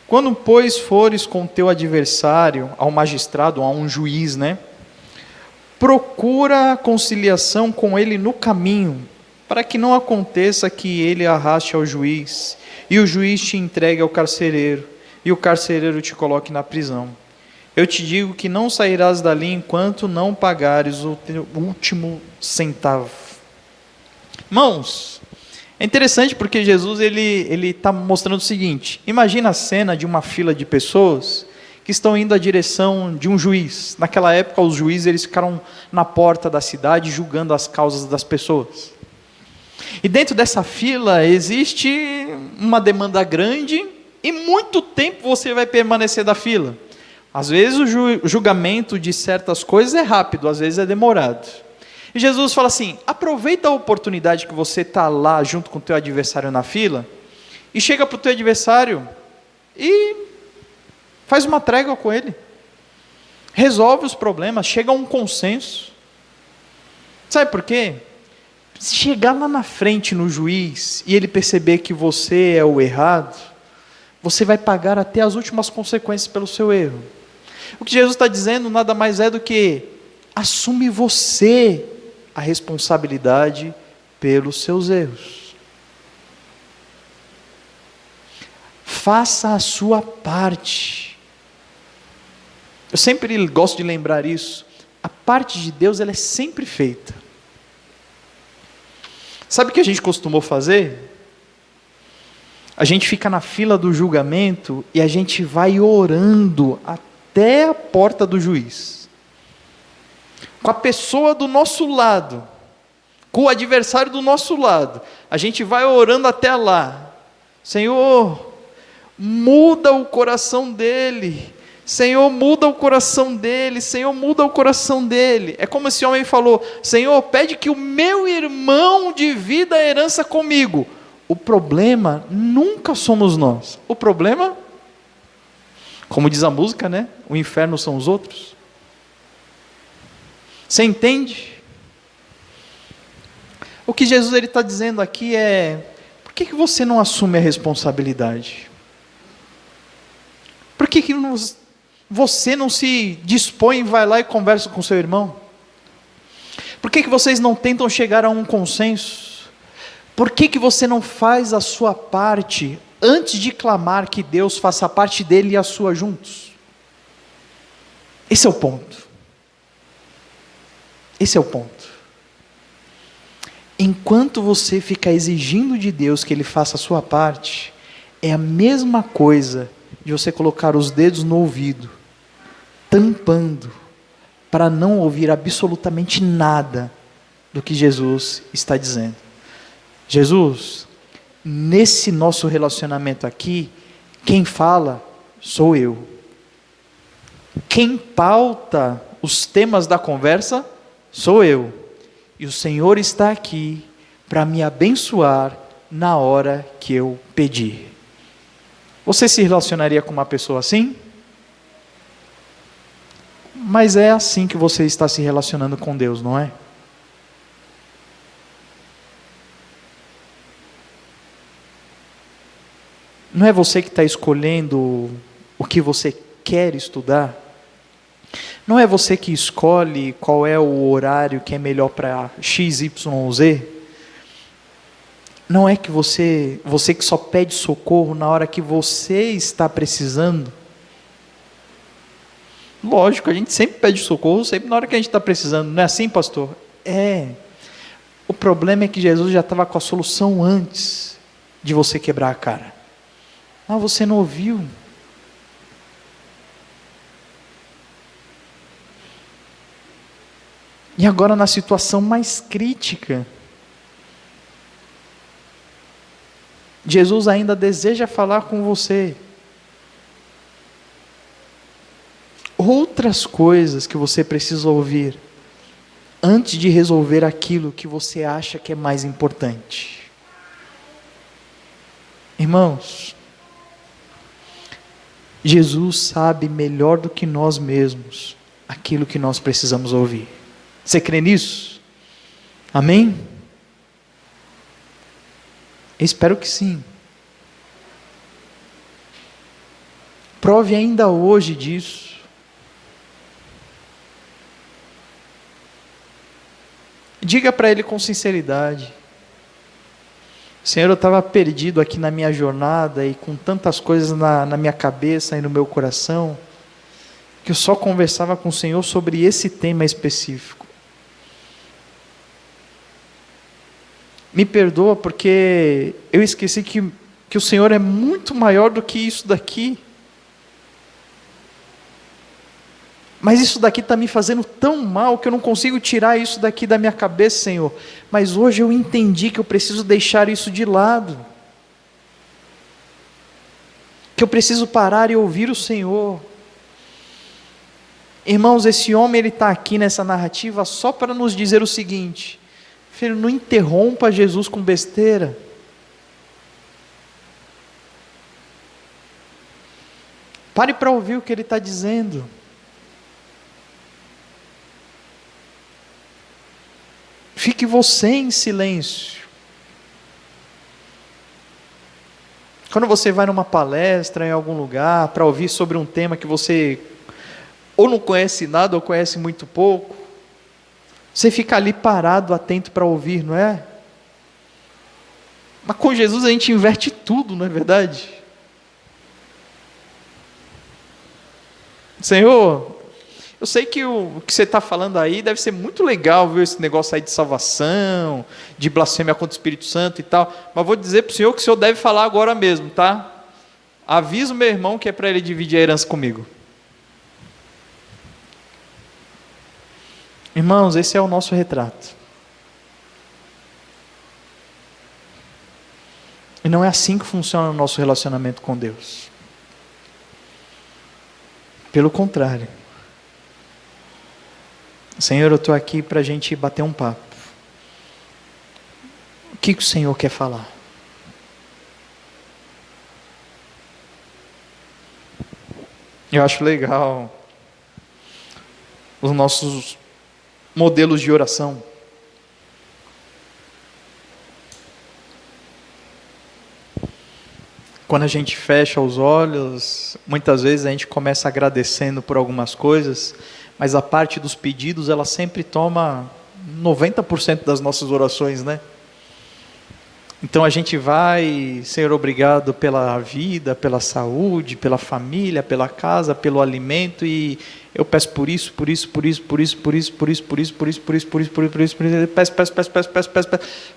quando, pois, fores com teu adversário ao magistrado, a um juiz, procura a conciliação com ele no caminho, para que não aconteça que ele arraste ao juiz, e o juiz te entregue ao carcereiro, e o carcereiro te coloque na prisão. Eu te digo que não sairás dali enquanto não pagares o teu último centavo. Irmãos, é interessante porque Jesus ele está mostrando o seguinte: imagina a cena de uma fila de pessoas que estão indo à direção de um juiz. Naquela época, os juízes eles ficaram na porta da cidade julgando as causas das pessoas. E dentro dessa fila existe uma demanda grande e muito tempo você vai permanecer da fila. Às vezes o julgamento de certas coisas é rápido, às vezes é demorado. E Jesus fala assim: aproveita a oportunidade que você está lá junto com o teu adversário na fila, e chega para o teu adversário e faz uma trégua com ele. Resolve os problemas, chega a um consenso. Sabe por quê? Se chegar lá na frente no juiz e ele perceber que você é o errado, você vai pagar até as últimas consequências pelo seu erro. O que Jesus está dizendo nada mais é do que: assume você a responsabilidade pelos seus erros. Faça a sua parte. Eu sempre gosto de lembrar isso. A parte de Deus, ela é sempre feita. Sabe o que a gente costumou fazer? A gente fica na fila do julgamento e a gente vai orando até a porta do juiz, com a pessoa do nosso lado, com o adversário do nosso lado. A gente vai orando até lá: Senhor, muda o coração dele. Senhor, muda o coração dele. Senhor, muda o coração dele. É como esse homem falou: Senhor, pede que o meu irmão divida a herança comigo. O problema nunca somos nós. O problema, como diz a música, o inferno são os outros. Você entende? O que Jesus está dizendo aqui é: por que você não assume a responsabilidade? Por que você não se dispõe e vai lá e conversa com seu irmão? Por que vocês não tentam chegar a um consenso? Por que você não faz a sua parte antes de clamar que Deus faça a parte dele e a sua juntos? Esse é o ponto. Esse é o ponto. Enquanto você fica exigindo de Deus que Ele faça a sua parte, é a mesma coisa de você colocar os dedos no ouvido, tampando, para não ouvir absolutamente nada do que Jesus está dizendo. Jesus, nesse nosso relacionamento aqui, quem fala sou eu. Quem pauta os temas da conversa sou eu. E o Senhor está aqui para me abençoar na hora que eu pedir. Você se relacionaria com uma pessoa assim? Mas é assim que você está se relacionando com Deus, não é? Não é você que está escolhendo o que você quer estudar? Não é você que escolhe qual é o horário que é melhor para X, Y, Z? Não é que você que só pede socorro na hora que você está precisando? Lógico, a gente sempre pede socorro, sempre na hora que a gente está precisando. Não é assim, pastor? É. O problema é que Jesus já estava com a solução antes de você quebrar a cara. Ah, você não ouviu? E agora na situação mais crítica, Jesus ainda deseja falar com você. Outras coisas que você precisa ouvir antes de resolver aquilo que você acha que é mais importante. Irmãos, Jesus sabe melhor do que nós mesmos aquilo que nós precisamos ouvir. Você crê nisso? Amém? Eu espero que sim. Prove ainda hoje disso. Diga para Ele com sinceridade: Senhor, eu estava perdido aqui na minha jornada e com tantas coisas na minha cabeça e no meu coração, que eu só conversava com o Senhor sobre esse tema específico. Me perdoa porque eu esqueci que o Senhor é muito maior do que isso daqui. Mas isso daqui está me fazendo tão mal que eu não consigo tirar isso daqui da minha cabeça, Senhor. Mas hoje eu entendi que eu preciso deixar isso de lado. Que eu preciso parar e ouvir o Senhor. Irmãos, esse homem ele está aqui nessa narrativa só para nos dizer o seguinte: filho, não interrompa Jesus com besteira. Pare para ouvir o que ele está dizendo. Fique você em silêncio. Quando você vai numa palestra em algum lugar para ouvir sobre um tema que você ou não conhece nada ou conhece muito pouco, você fica ali parado, atento para ouvir, não é? Mas com Jesus a gente inverte tudo, não é verdade? Senhor, eu sei que o que você está falando aí deve ser muito legal, viu, esse negócio aí de salvação, de blasfêmia contra o Espírito Santo e tal, mas vou dizer para o Senhor que o Senhor deve falar agora mesmo, tá? Avisa o meu irmão que é para ele dividir a herança comigo. Irmãos, esse é o nosso retrato. E não é assim que funciona o nosso relacionamento com Deus. Pelo contrário. Senhor, eu estou aqui para a gente bater um papo. O que o Senhor quer falar? Eu acho legal os nossos modelos de oração. Quando a gente fecha os olhos, muitas vezes a gente começa agradecendo por algumas coisas, mas a parte dos pedidos, ela sempre toma 90% das nossas orações, né? Então a gente vai, Senhor, obrigado pela vida, pela saúde, pela família, pela casa, pelo alimento, e eu peço por isso, peço,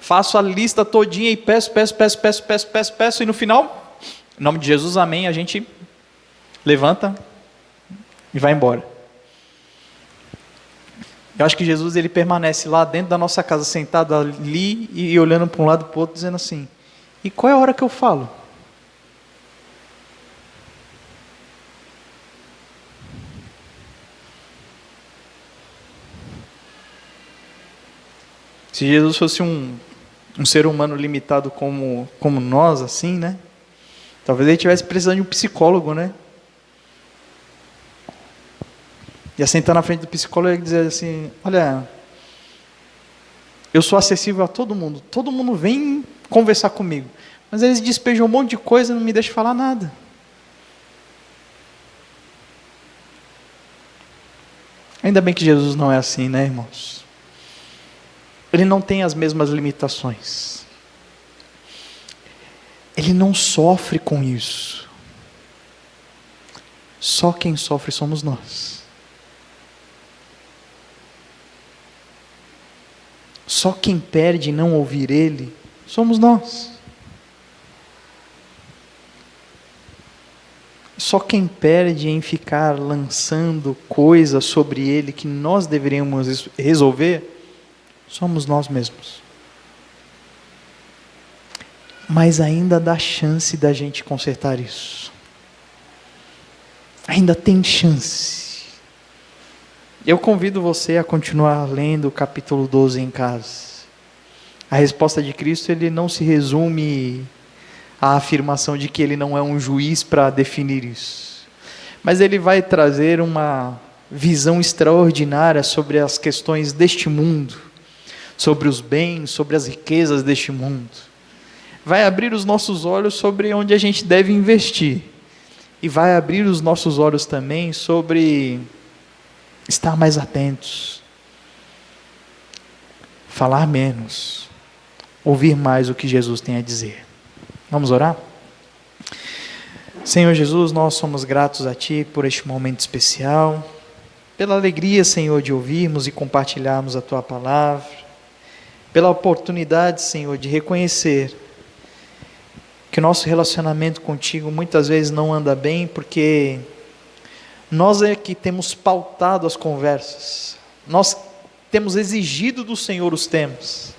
faço a lista todinha e peço, e no final, em nome de Jesus, amém, a gente levanta e vai embora. Eu acho que Jesus ele permanece lá dentro da nossa casa, sentado ali e olhando para um lado e para o outro, dizendo assim: e qual é a hora que eu falo? Se Jesus fosse um ser humano limitado como nós, assim, né? Talvez ele estivesse precisando de um psicólogo, né? Ia sentar na frente do psicólogo e dizer assim: olha, eu sou acessível a todo mundo vem conversar comigo, mas eles despejam um monte de coisa e não me deixam falar nada. Ainda bem que Jesus não é assim, né, irmãos? Ele não tem as mesmas limitações. Ele não sofre com isso. Só quem sofre somos nós. Só quem perde em não ouvir Ele somos nós. Só quem perde em ficar lançando coisas sobre Ele que nós deveríamos resolver somos nós mesmos. Mas ainda dá chance da gente consertar isso. Ainda tem chance. Eu convido você a continuar lendo o capítulo 12 em casa. A resposta de Cristo, ele não se resume à afirmação de que ele não é um juiz para definir isso. Mas ele vai trazer uma visão extraordinária sobre as questões deste mundo, sobre os bens, sobre as riquezas deste mundo. Vai abrir os nossos olhos sobre onde a gente deve investir. E vai abrir os nossos olhos também sobre estar mais atentos, falar menos, ouvir mais o que Jesus tem a dizer. Vamos orar? Senhor Jesus, nós somos gratos a Ti por este momento especial, pela alegria, Senhor, de ouvirmos e compartilharmos a Tua palavra, pela oportunidade, Senhor, de reconhecer que o nosso relacionamento contigo muitas vezes não anda bem, porque nós é que temos pautado as conversas, nós temos exigido do Senhor os temas,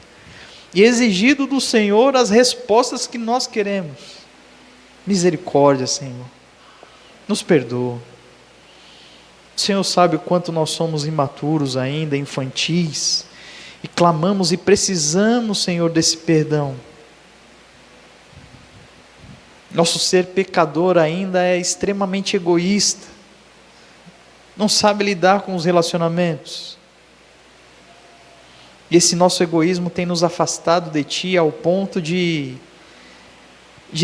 e exigido do Senhor as respostas que nós queremos. Misericórdia, Senhor, nos perdoa. O Senhor sabe o quanto nós somos imaturos ainda, infantis, e clamamos e precisamos, Senhor, desse perdão. Nosso ser pecador ainda é extremamente egoísta, não sabe lidar com os relacionamentos. E esse nosso egoísmo tem nos afastado de Ti ao ponto de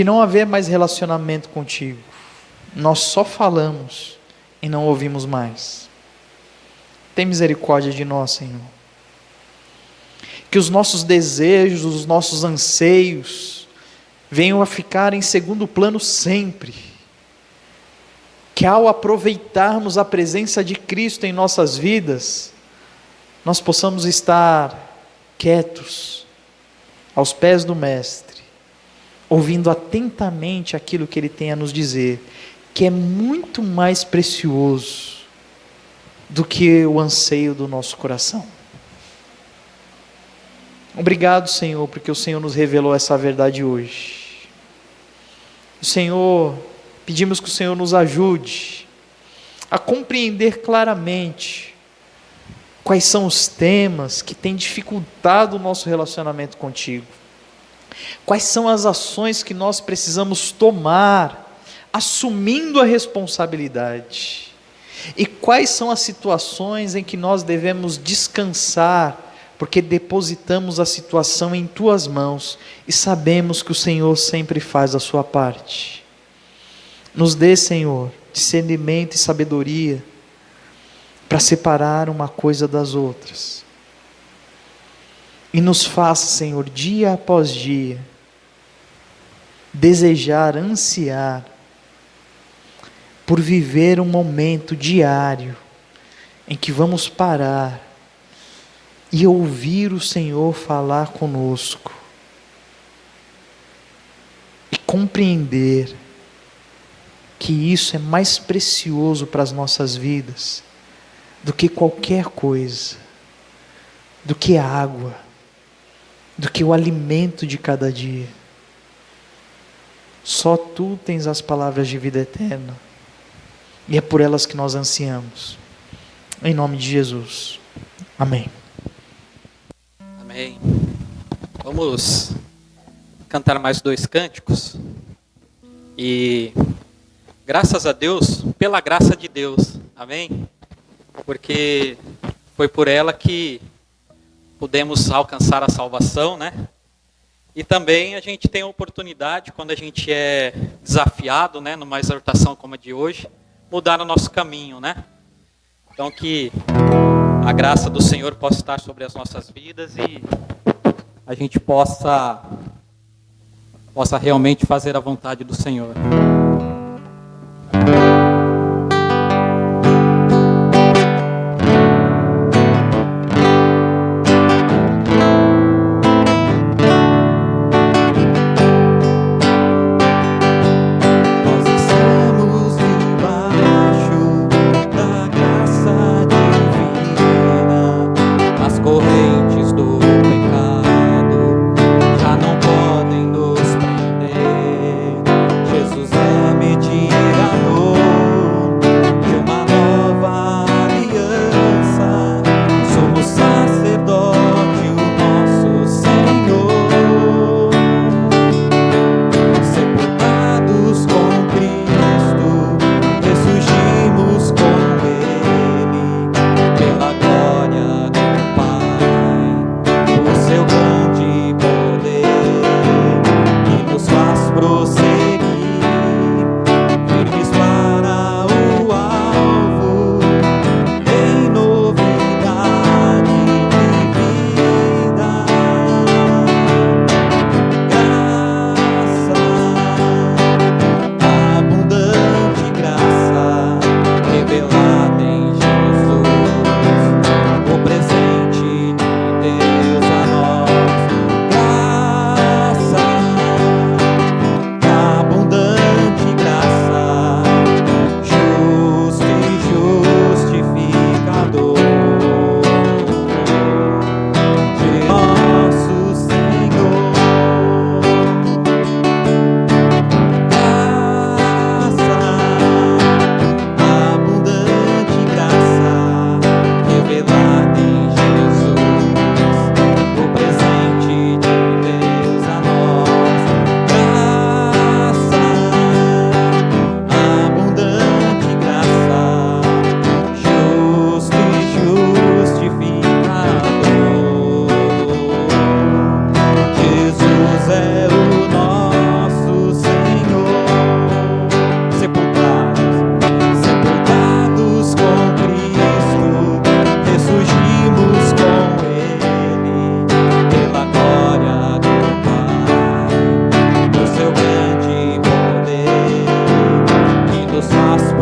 não haver mais relacionamento contigo. Nós só falamos e não ouvimos mais. Tem misericórdia de nós, Senhor. Que os nossos desejos, os nossos anseios venham a ficar em segundo plano sempre. Que ao aproveitarmos a presença de Cristo em nossas vidas, nós possamos estar quietos, aos pés do Mestre, ouvindo atentamente aquilo que Ele tem a nos dizer, que é muito mais precioso do que o anseio do nosso coração. Obrigado, Senhor, porque o Senhor nos revelou essa verdade hoje. Senhor, pedimos que o Senhor nos ajude a compreender claramente quais são os temas que têm dificultado o nosso relacionamento contigo. Quais são as ações que nós precisamos tomar, assumindo a responsabilidade. E quais são as situações em que nós devemos descansar, porque depositamos a situação em Tuas mãos e sabemos que o Senhor sempre faz a sua parte. Nos dê, Senhor, discernimento e sabedoria para separar uma coisa das outras. E nos faça, Senhor, dia após dia, desejar, ansiar, por viver um momento diário, em que vamos parar, e ouvir o Senhor falar conosco, e compreender, que isso é mais precioso para as nossas vidas, do que qualquer coisa, do que a água, do que o alimento de cada dia. Só Tu tens as palavras de vida eterna, e é por elas que nós ansiamos. Em nome de Jesus. Amém. Amém. Vamos cantar mais 2 cânticos. E graças a Deus, pela graça de Deus. Amém? Porque foi por ela que pudemos alcançar a salvação, né? E também a gente tem a oportunidade, quando a gente é desafiado, né, numa exortação como a de hoje, mudar o nosso caminho, né? Então que a graça do Senhor possa estar sobre as nossas vidas e a gente possa realmente fazer a vontade do Senhor.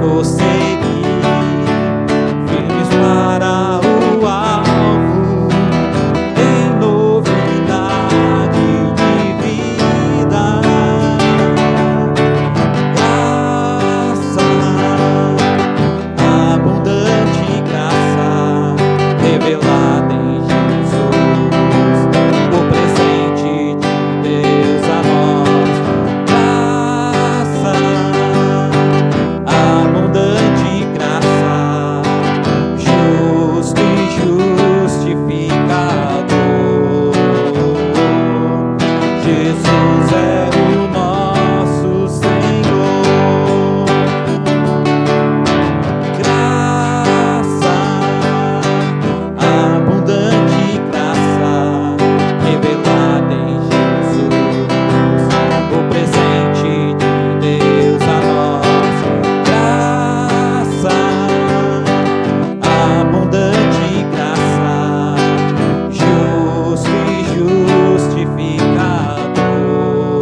prosseguir, firmes para o alvo, em novidade de vida. Graça, abundante graça, revelada em Jesus, o presente de Deus a nós. Graça, abundante graça, justo e justificador. Jesus é o nosso Senhor. Graça, abundante graça, revelada em Jesus, o presente de Deus a nós. Graça, abundante graça, justo e justificador.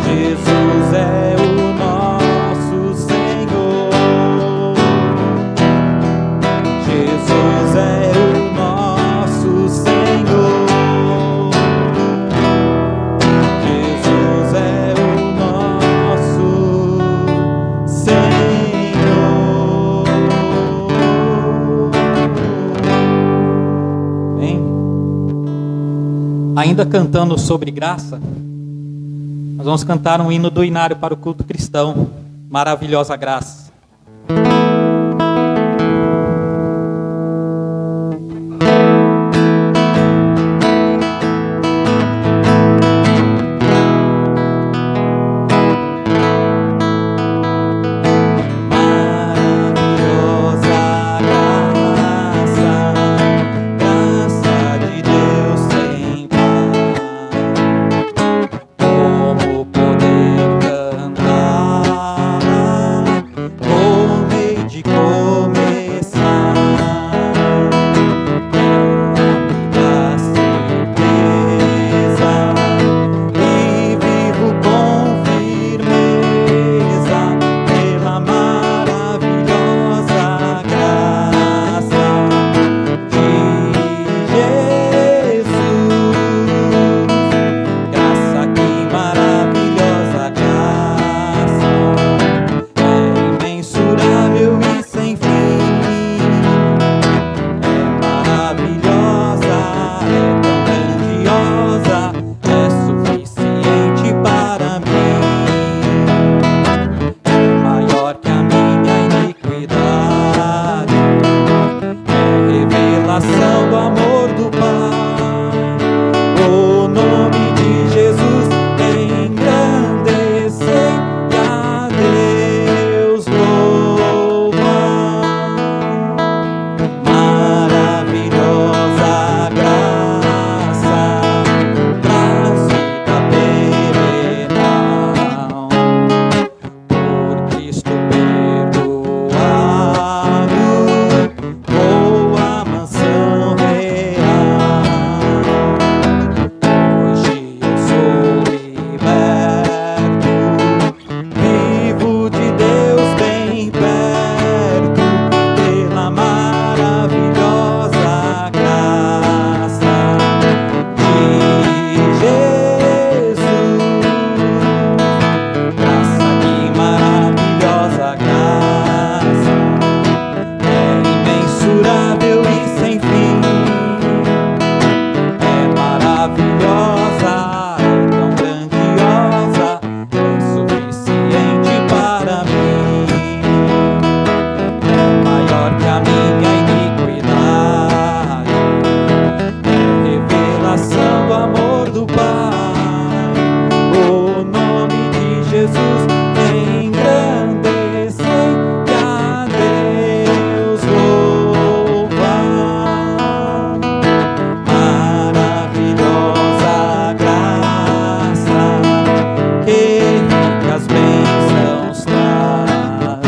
Jesus é o nosso Senhor. Jesus é o nosso Senhor. Jesus é o nosso Senhor. Bem, ainda cantando sobre graça, nós vamos cantar um hino do Inário para o culto cristão, Maravilhosa Graça. Maravilhosa graça, graça de Deus sem par. Como poder cantar, como hei de começar? Ela me dá certeza e vivo com firmeza pela maravilhosa graça de Jesus. Graça, que maravilhosa graça, é imensurável e sem fim. É maravilhosa, é tão grandiosa, é suficiente para mim. É maior que a minha iniquidade, é revelação do amor do Pai. O nome de Jesus engrandecei e a Deus louvar. Maravilhosa graça, traz vida perenal, por Cristo perdoado, boa mansão real. Hoje eu sou liberto, vivo de Deus bem perto, pela maravilhosa graça de Jesus. Graça, que maravilhosa graça, é imensurável e sem fim. É maravilhosa, é tão grandiosa, é suficiente para mim. É maior que a minha iniquidade, é revelação do amor do Pai. O nome de Jesus engrandecei e a Deus louvar. Maravilhosa graça, que ricas bênçãos traz,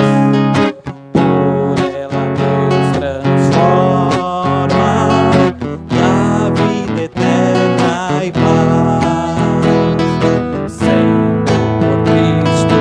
por ela Deus transforma a vida eterna e paz. Sendo por Cristo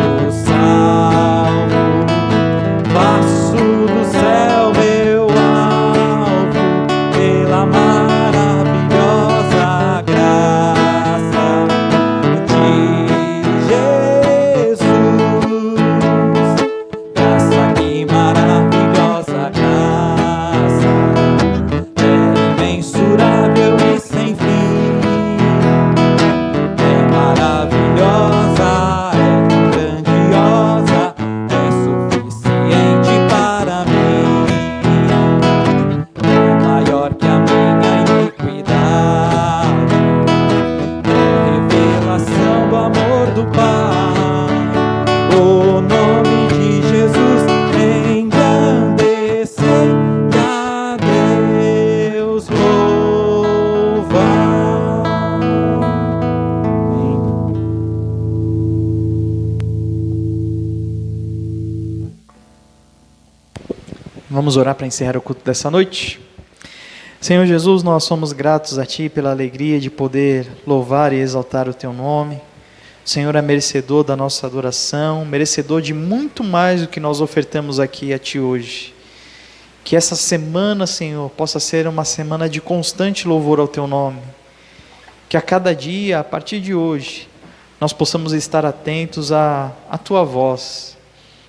Vamos orar para encerrar o culto dessa noite? Senhor Jesus, nós somos gratos a Ti pela alegria de poder louvar e exaltar o Teu nome. O Senhor é merecedor da nossa adoração, merecedor de muito mais do que nós ofertamos aqui a Ti hoje. Que essa semana, Senhor, possa ser uma semana de constante louvor ao Teu nome. Que a cada dia, a partir de hoje, nós possamos estar atentos à Tua voz,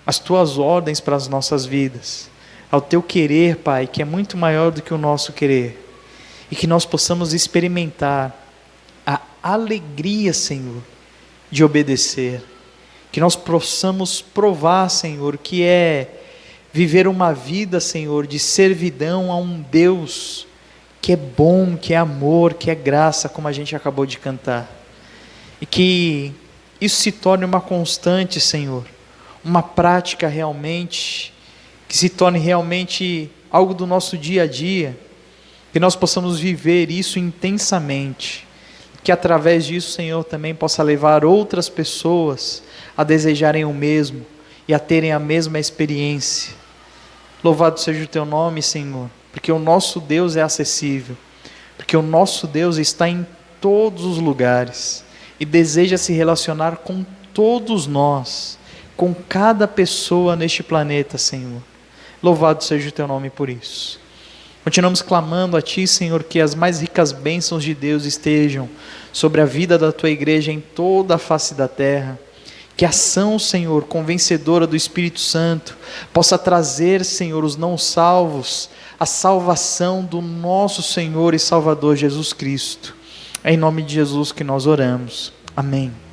às Tuas ordens para as nossas vidas, ao Teu querer, Pai, que é muito maior do que o nosso querer. E que nós possamos experimentar a alegria, Senhor, de obedecer. Que nós possamos provar, Senhor, que é viver uma vida, Senhor, de servidão a um Deus que é bom, que é amor, que é graça, como a gente acabou de cantar. E que isso se torne uma constante, Senhor, uma prática realmente, que se torne realmente algo do nosso dia a dia, que nós possamos viver isso intensamente, que através disso, Senhor, também possa levar outras pessoas a desejarem o mesmo e a terem a mesma experiência. Louvado seja o Teu nome, Senhor, porque o nosso Deus é acessível, porque o nosso Deus está em todos os lugares e deseja se relacionar com todos nós, com cada pessoa neste planeta, Senhor. Louvado seja o Teu nome por isso. Continuamos clamando a Ti, Senhor, que as mais ricas bênçãos de Deus estejam sobre a vida da Tua igreja em toda a face da terra. Que a ação, Senhor, convencedora do Espírito Santo possa trazer, Senhor, os não salvos, a salvação do nosso Senhor e Salvador Jesus Cristo. É em nome de Jesus que nós oramos. Amém.